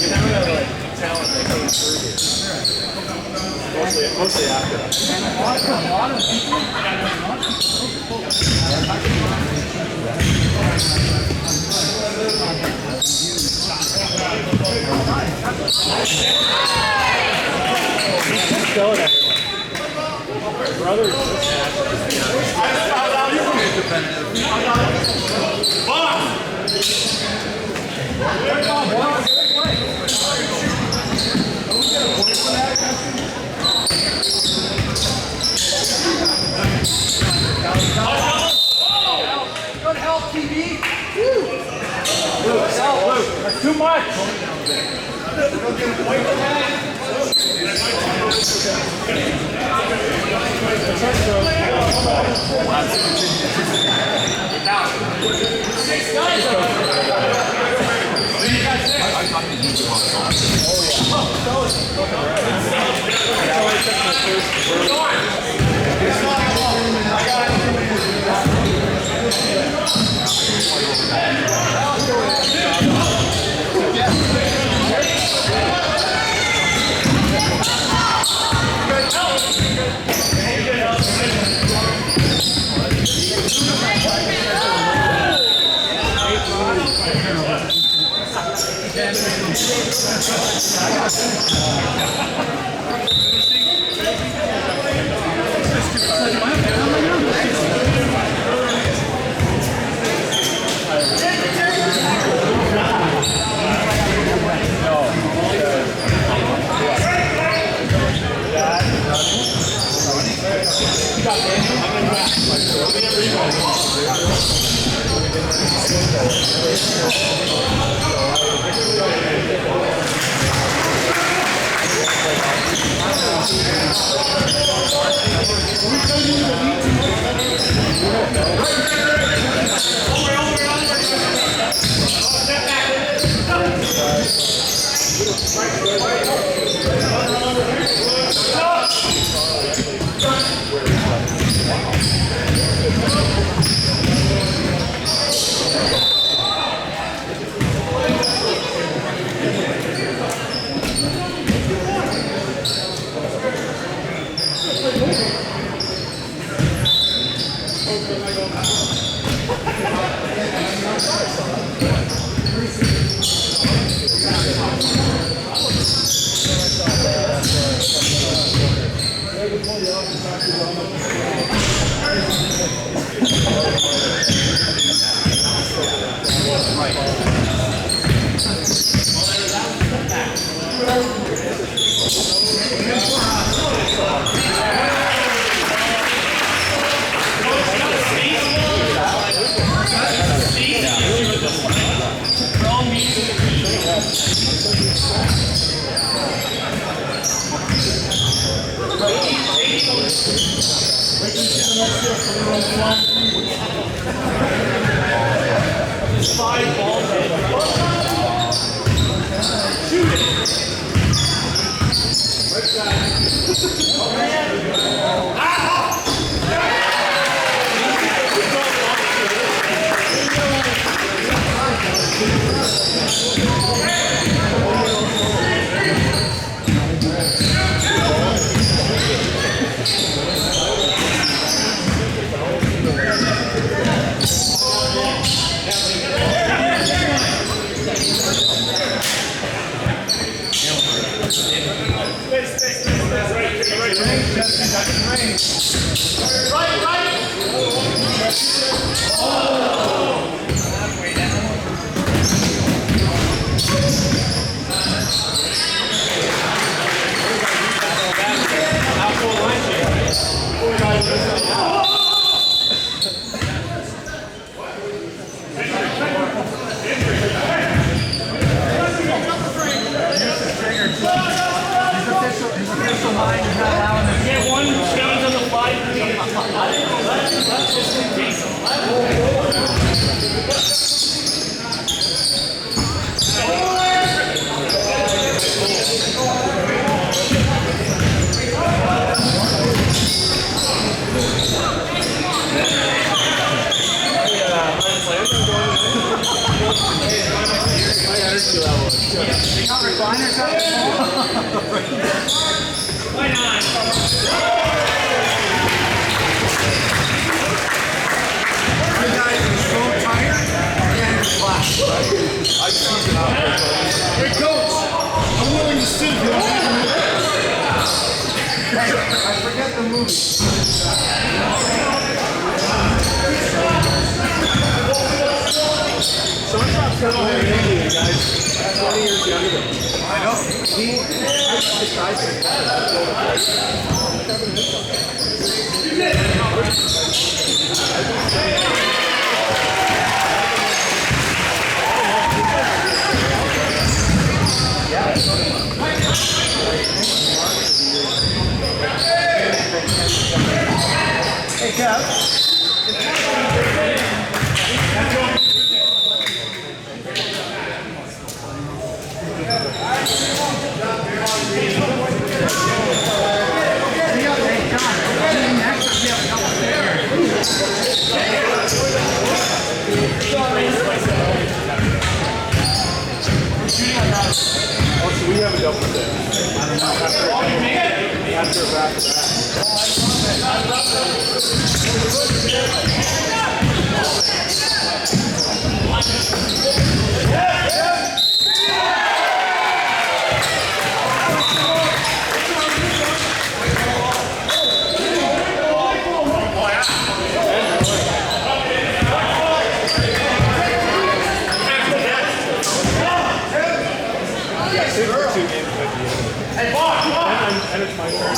you never have like talent that comes through here. Mostly after that. And a lot of people. Let's go there. Brother, Good help, TV. Luke, too much. Get one change on the 5. You got recliners out You guys are so tired. Hey, coach, I'm willing to sit here. I forget the movie. Someone's not going to you guys. 20 years younger. I know. Hey, Kev. Also, we have a double dip. After back to and it's my turn.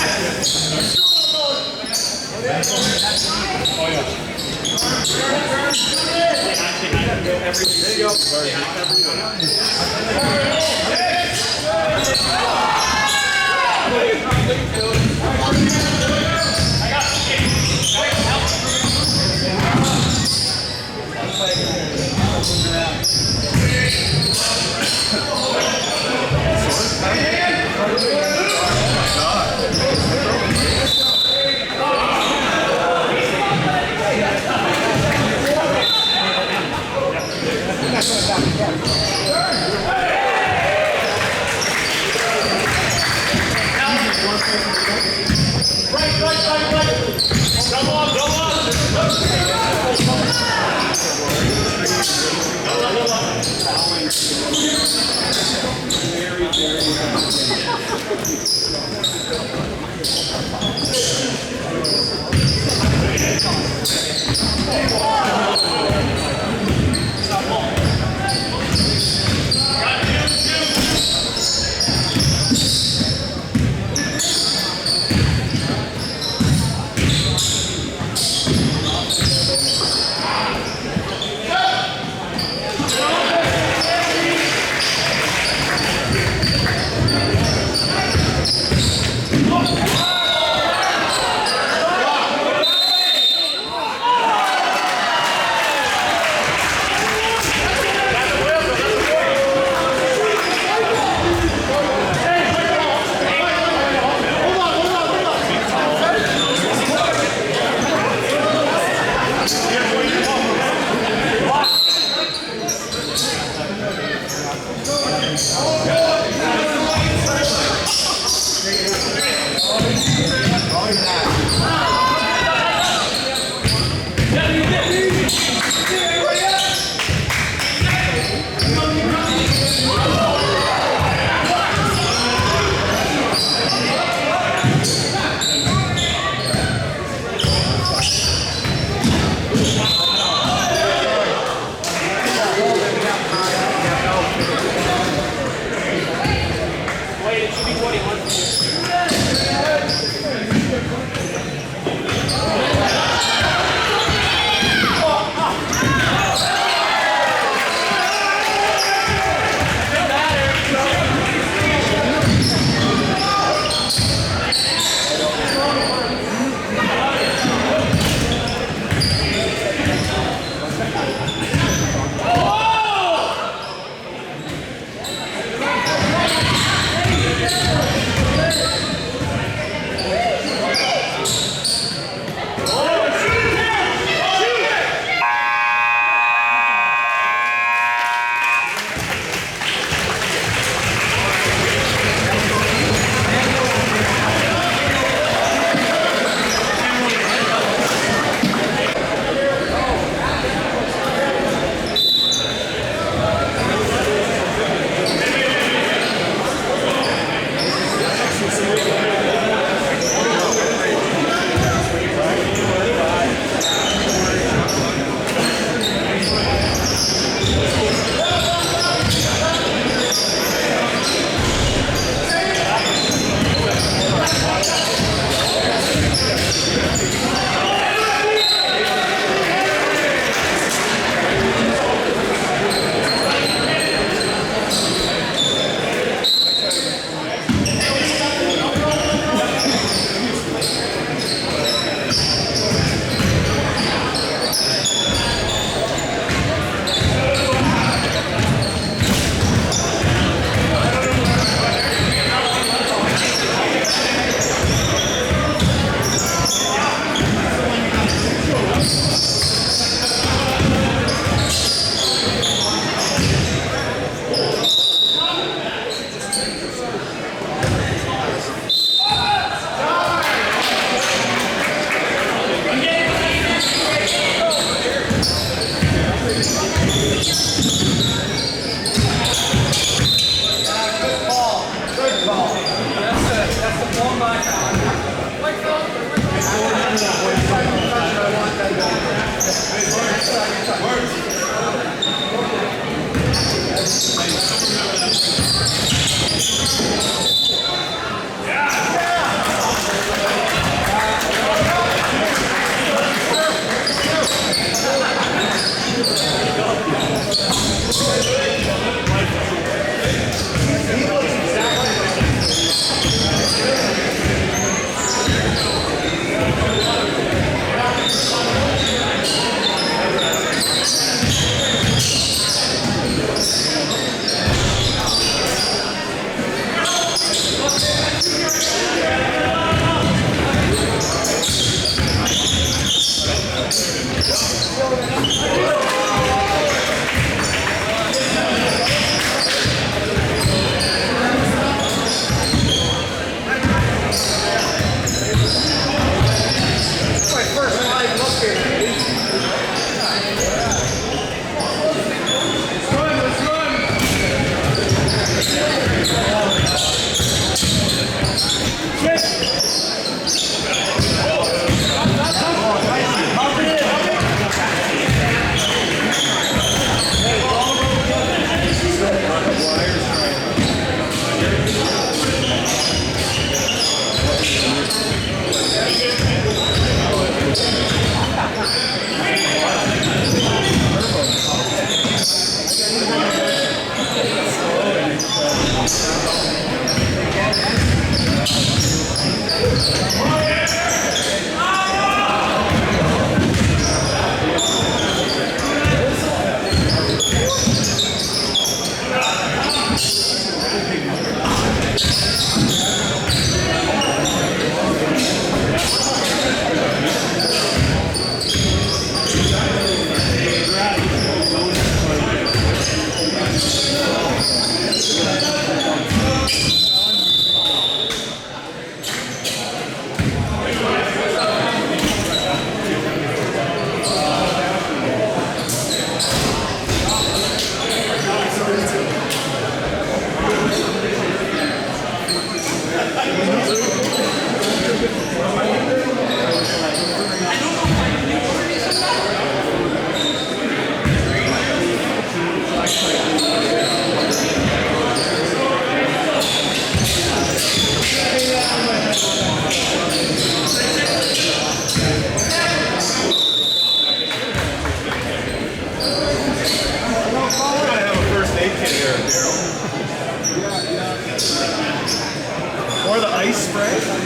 Or the ice spray.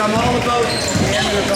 I'm all about the end of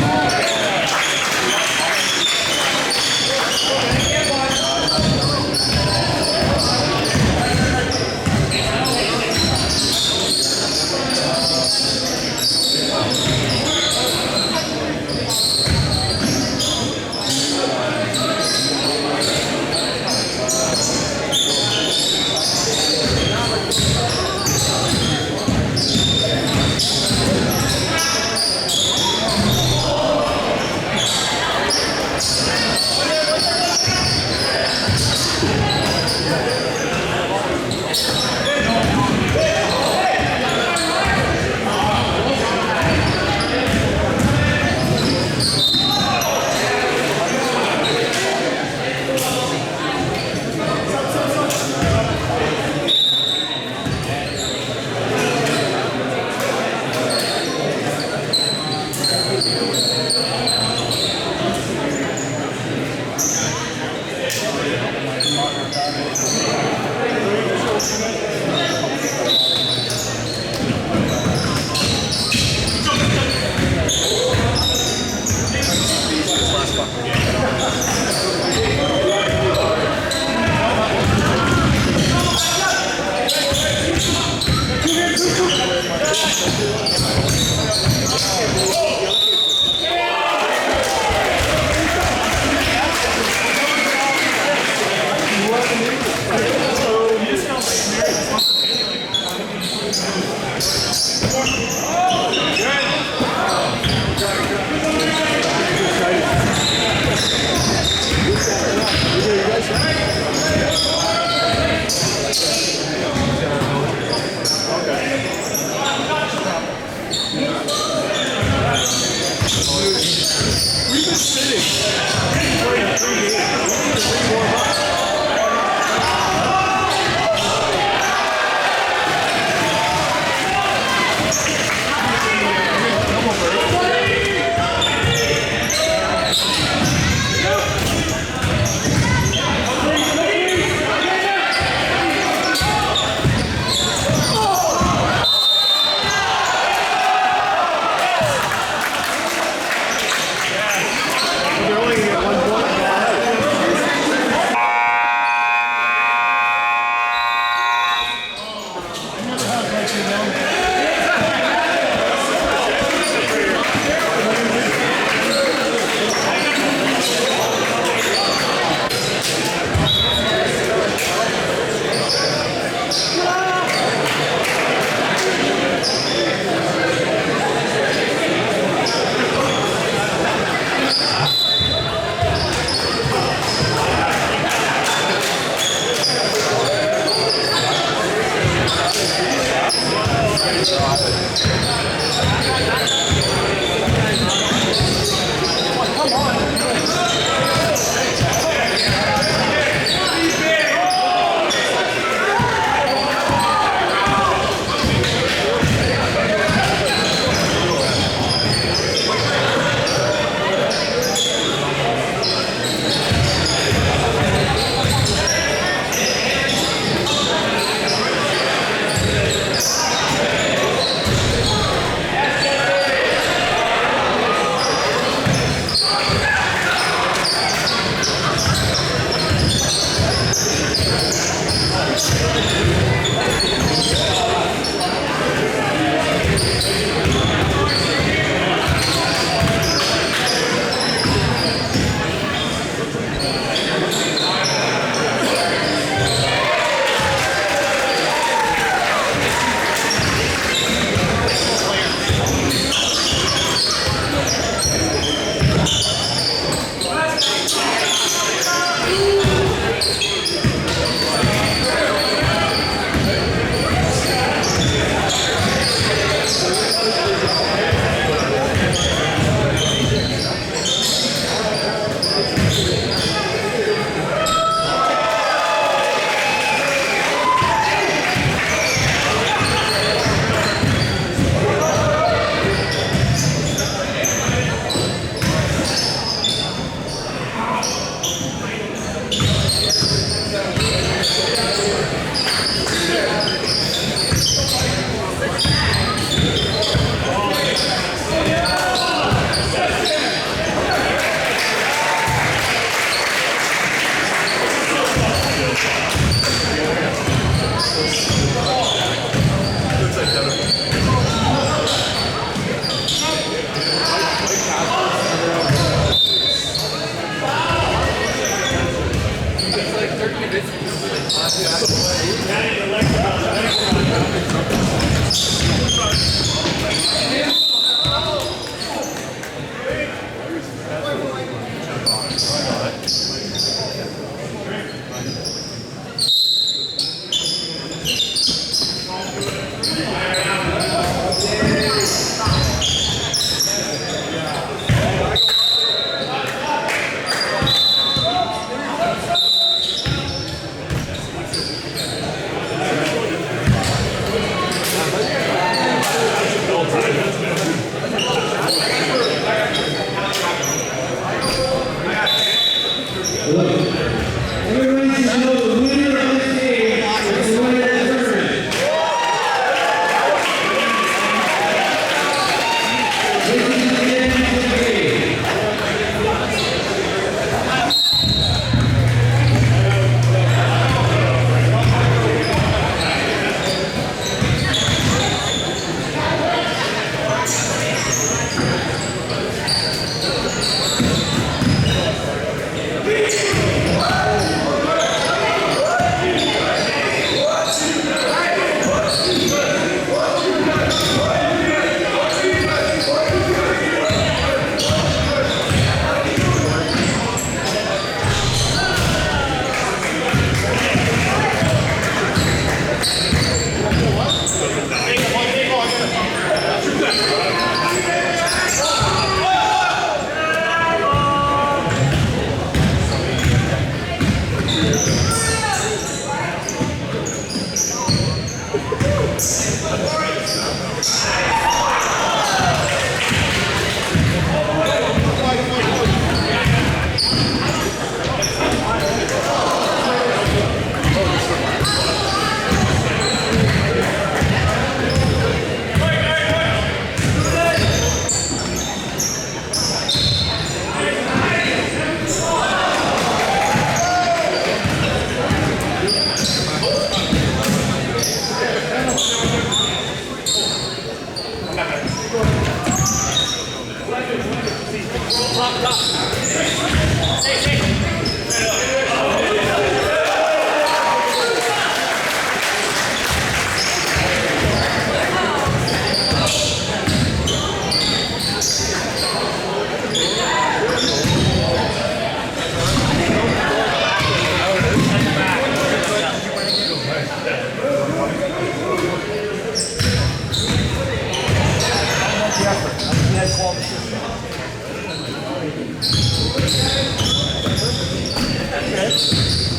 All right. We've been sitting. Playing 3 games. We need to warm up.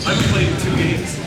I've played 2 games.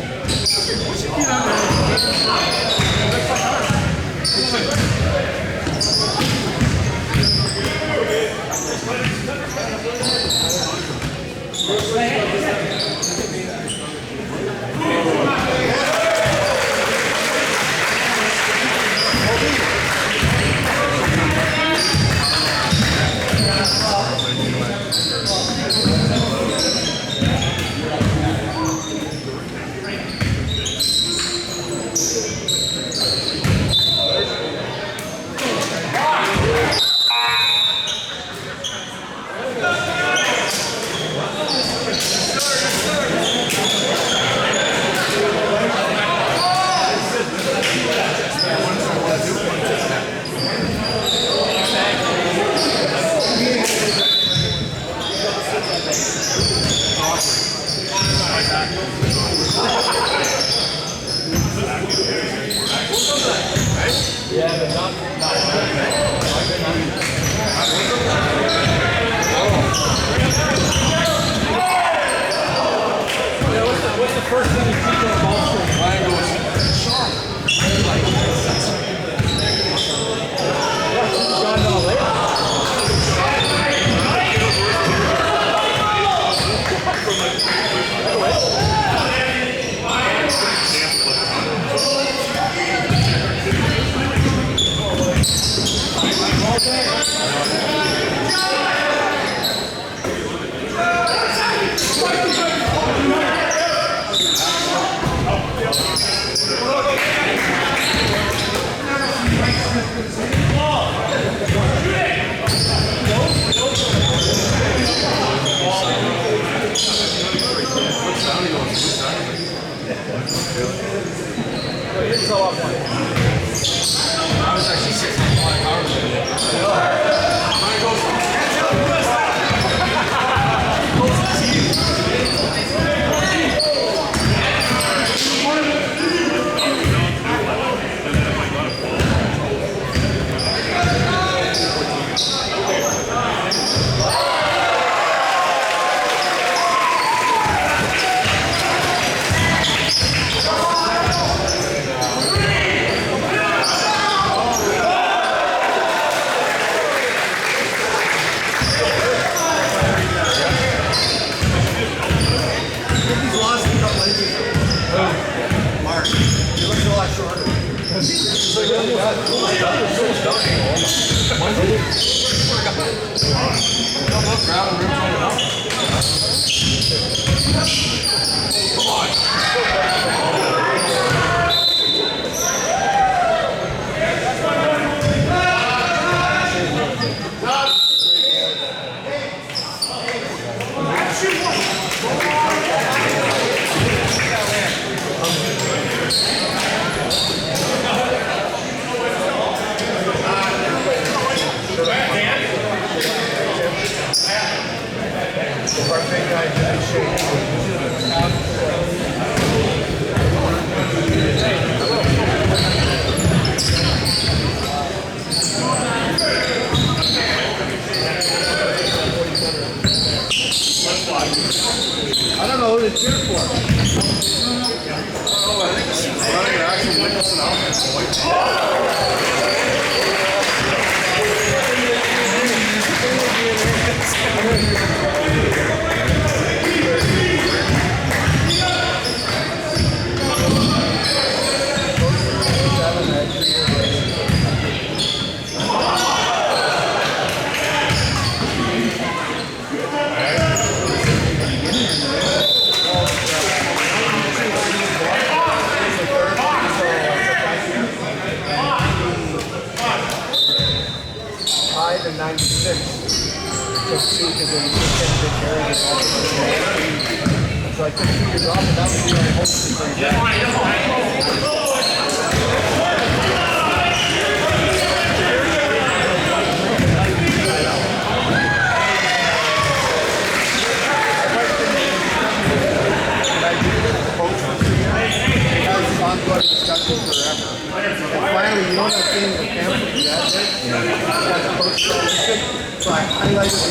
95 and 96. Just 2 because they just get big areas. So I took 2 years off, and that was the only hope to bring back. Ongoing discussion forever. And finally, you know that thing that Campbell did that day? Yeah. As a coach, so I highlighted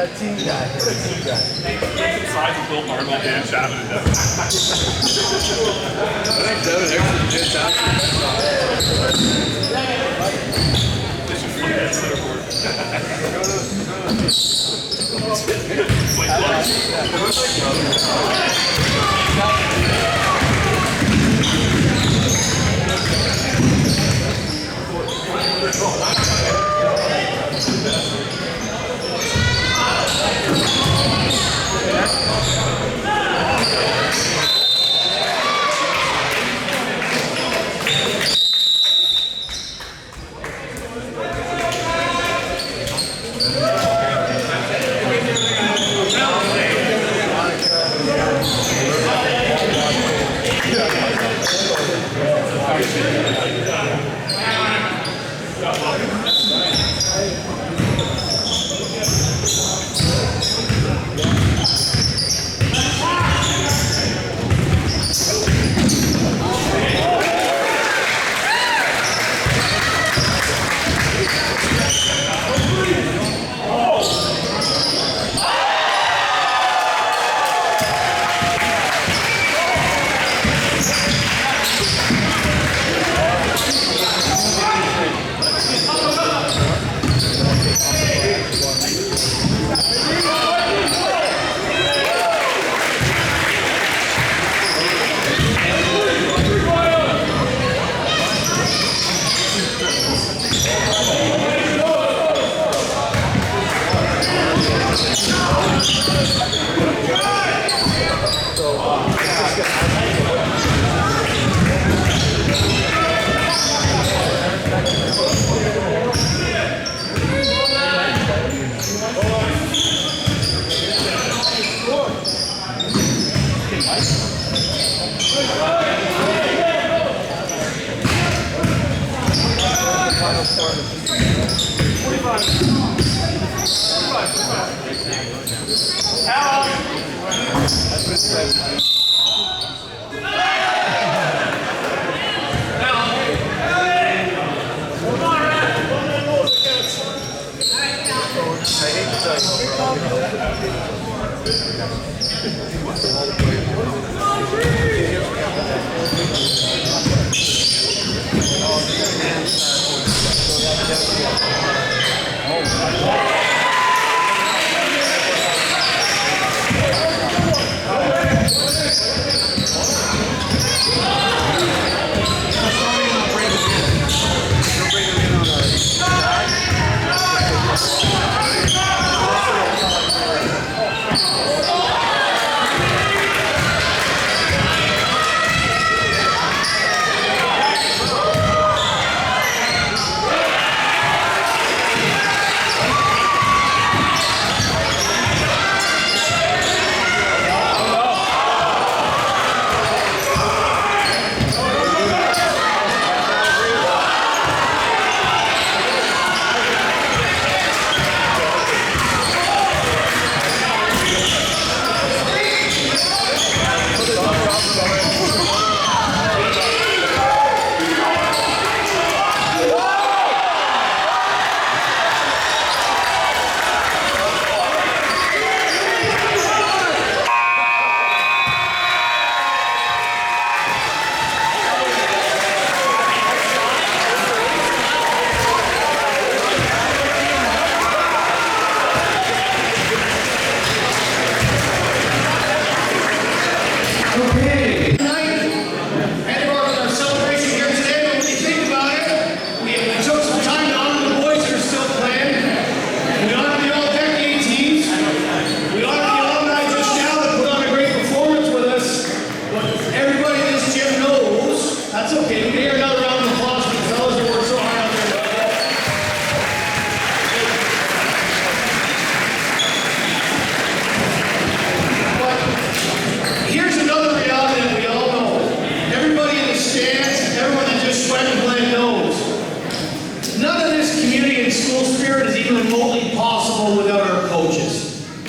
that team guy. Size of Bill Marble Dan Chapman.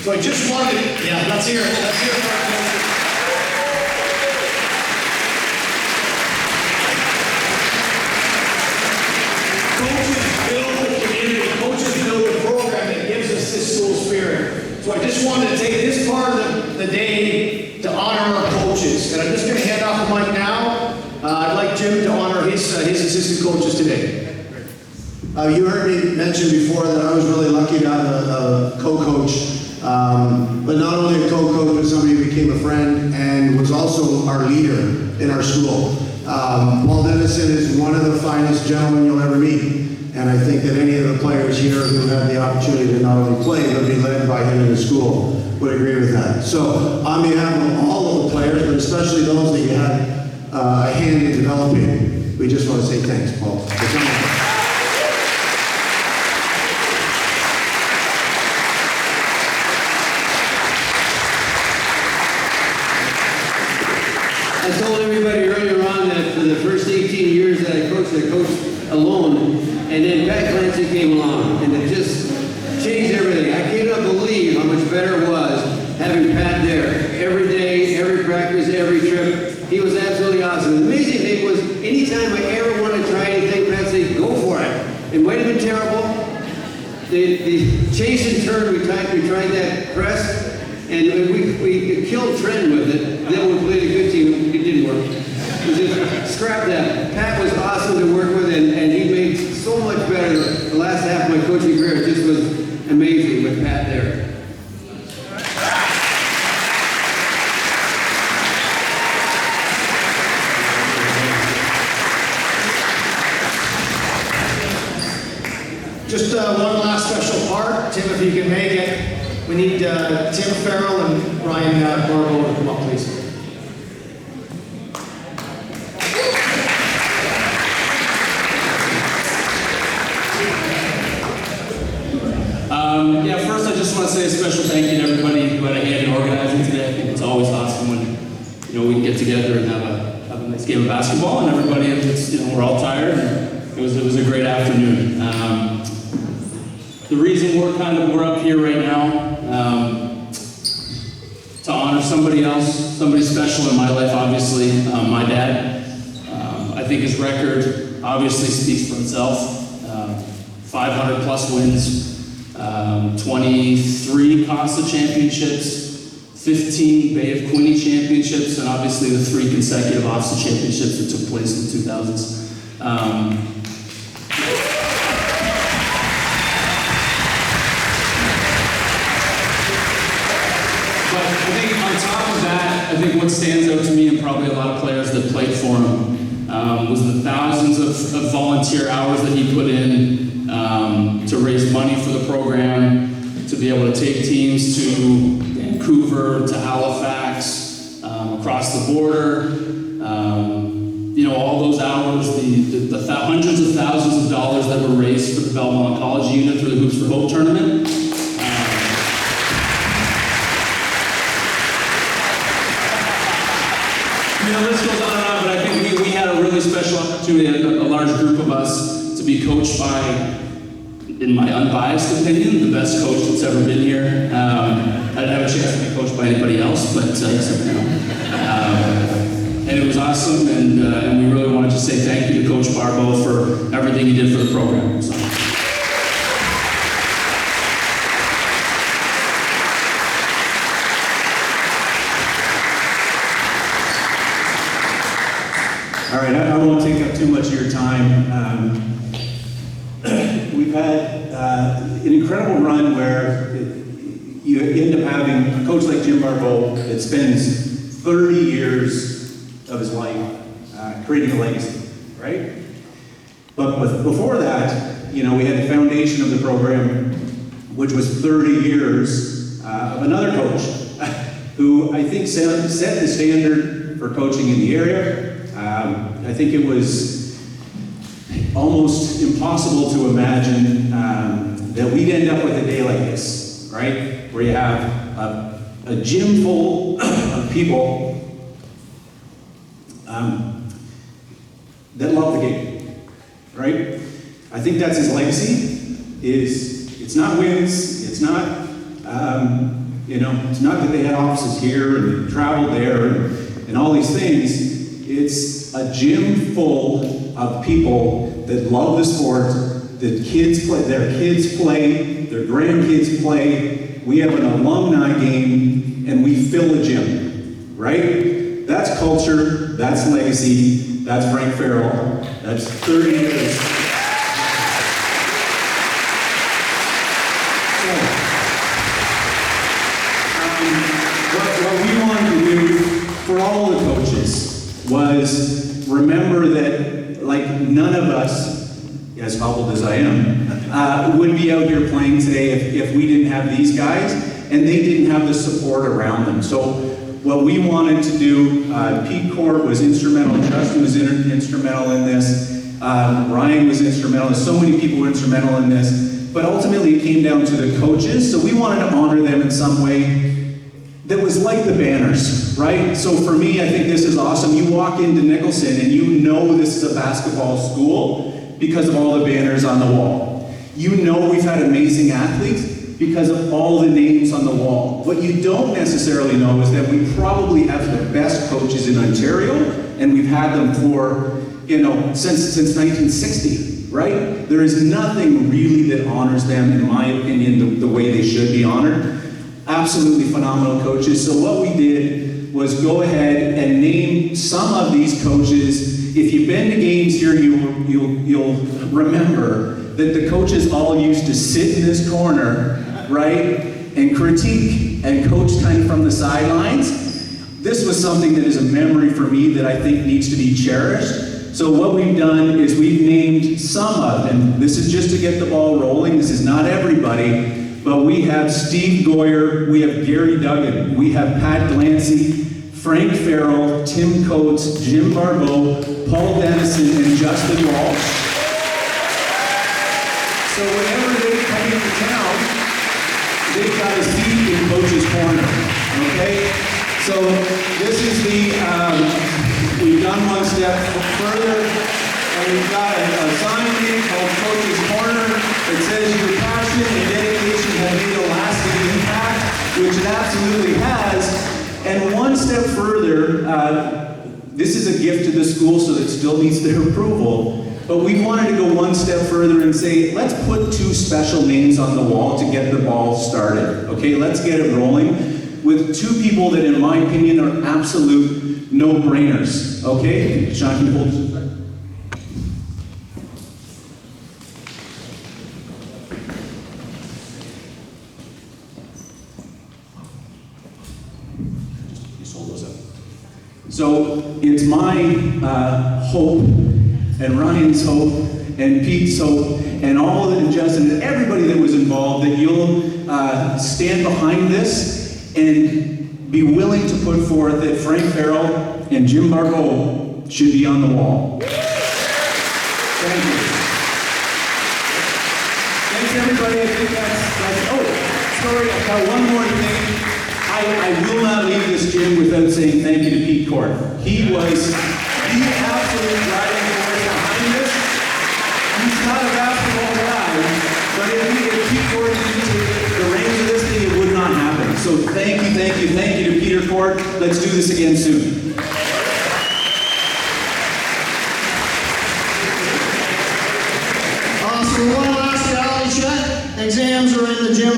So I just wanted to, yeah, let's hear it. Let's hear it for our coaches. Coaches build the community, coaches build the program that gives us this school spirit. So I just wanted to take this part of the day to honor our coaches. And I'm just going to hand off the mic now. I'd like Jim to honor his assistant coaches today. You heard me mention before that I was really lucky to have a co-coach. But not only a co-coach, but somebody who became a friend and was also our leader in our school. Paul Dennison is one of the finest gentlemen you'll ever meet. And I think that any of the players here who had the opportunity to not only play, but be led by him in the school would agree with that. So on behalf of all of the players, but especially those that you had a hand in developing, we just want to say thanks, Paul, for coming. I told everybody earlier on that for the first 18 years that I coached alone, and then Pat Clancy came along, and it just changed everything. I cannot believe how much better it was having Pat there every day, every practice, every trip. He was absolutely awesome. The amazing thing was, anytime I ever wanted to try anything, Pat said, go for it. It might have been terrible. The chase and turn, we tried that press, and we killed Trent with it. Then we played a good team. It didn't work. We just scrap that. Pat was awesome to work with, and he made so much better. The last half of my coaching career just was amazing with Pat there. Just one last special part. Tim, if you can make it. We need Tim Farrell and Ryan Barbo to come up, please. Yeah, first I just want to say a special thank you to everybody who had a hand in organizing today. I think it's always awesome when we can get together and have a nice game of basketball, and everybody, we're all tired. And it was a great afternoon. The reason we're up here right now to honor somebody else, somebody special in my life, obviously, my dad. I think his record obviously speaks for itself. 500 plus wins. 23 Costa championships, 15 Bay of Quinte championships, and obviously the 3 consecutive OFSA championships that took place in the 2000s. But I think on top of that, I think what stands out to me, and probably a lot of players that played for him, was the thousands of volunteer hours that he put in to raise money for the program, to be able to take teams to Vancouver, to Halifax, across the border. All those hours, the hundreds of thousands of dollars that were raised for the Belmont College unit through the Hoops for Hope tournament. The list goes on and on, but I think we had a really special opportunity, a large group of us, to be coached by, in my unbiased opinion, the best coach that's ever been here. I didn't have a chance to be coached by anybody else, but and it was awesome, and we really wanted to say thank you to Coach Barbo for everything he did for the program. So. All right, I won't take up too much of your time. We've had an incredible run where you end up having a coach like Jim Barbo that spends 30 years of his life creating a legacy, right? But before that, we had the foundation of the program, which was 30 years of another coach who I think set the standard for coaching in the area. I think it was almost impossible to imagine that we'd end up with a day like this, right? Where you have a gym full of people that love the game, right? I think that's his legacy. It's not wins, it's not You know, it's not that they had offices here and traveled there and all these things. It's a gym full of people that love the sport, that kids play, their kids play, their grandkids play. We have an alumni game and we fill a gym, right? That's culture, that's legacy, that's Frank Farrell, that's 30 years. What we wanted to do for all the coaches was remember that, like, none of us, as humbled as I am, would be out here playing today if we didn't have these guys and they didn't have the support around them. So what we wanted to do, Pete Court was instrumental, Justin was instrumental in this, Ryan was instrumental, so many people were instrumental in this, but ultimately it came down to the coaches, so we wanted to honor them in some way that was like the banners, right? So for me, I think this is awesome. You walk into Nicholson and you know this is a basketball school because of all the banners on the wall. You know we've had amazing athletes because of all the names on the wall. What you don't necessarily know is that we probably have the best coaches in Ontario, and we've had them for, you know, since 1960, right? There is nothing really that honors them, in my opinion, the way they should be honored. Absolutely phenomenal coaches. So what we did was go ahead and name some of these coaches. If you've been to games here, you'll remember that the coaches all used to sit in this corner, right, and critique and coach kind of from the sidelines. This was something that is a memory for me that I think needs to be cherished. So what we've done is we've named some of, and this is just to get the ball rolling, this is not everybody, but we have Steve Goyer, we have Gary Duggan, we have Pat Glancy, Frank Farrell, Tim Coates, Jim Barbeau, Paul Dennison, and Justin Walsh. So whenever they come into town, they've got a seat in Coach's Corner, okay? So this is we've done one step further, and we've got a sign here called Coach's Corner that says your passion and dedication have made a lasting impact, which it absolutely has. And one step further, this is a gift to the school, so it still needs their approval. But we wanted to go one step further and say, let's put 2 special names on the wall to get the ball started. Okay, let's get it rolling with 2 people that, in my opinion, are absolute no-brainers. Okay, Sean, can you hold this? So it's my hope, and Ryan's hope, and Pete's hope, and all of it, and Justin, and everybody that was involved, that you'll stand behind this and be willing to put forth that Frank Farrell and Jim Barbeau should be on the wall. Thank you. Thanks, everybody. I think that's oh, sorry, I've got one more thing. I will not leave this gym without saying thank you to Pete Court. He was the absolute driving force behind this. He's not a basketball guy, but if Pete Court didn't take the reins of this thing, it would not happen. So thank you to Peter Court. Let's do this again soon. Awesome. One last reality check. Exams are in the gym.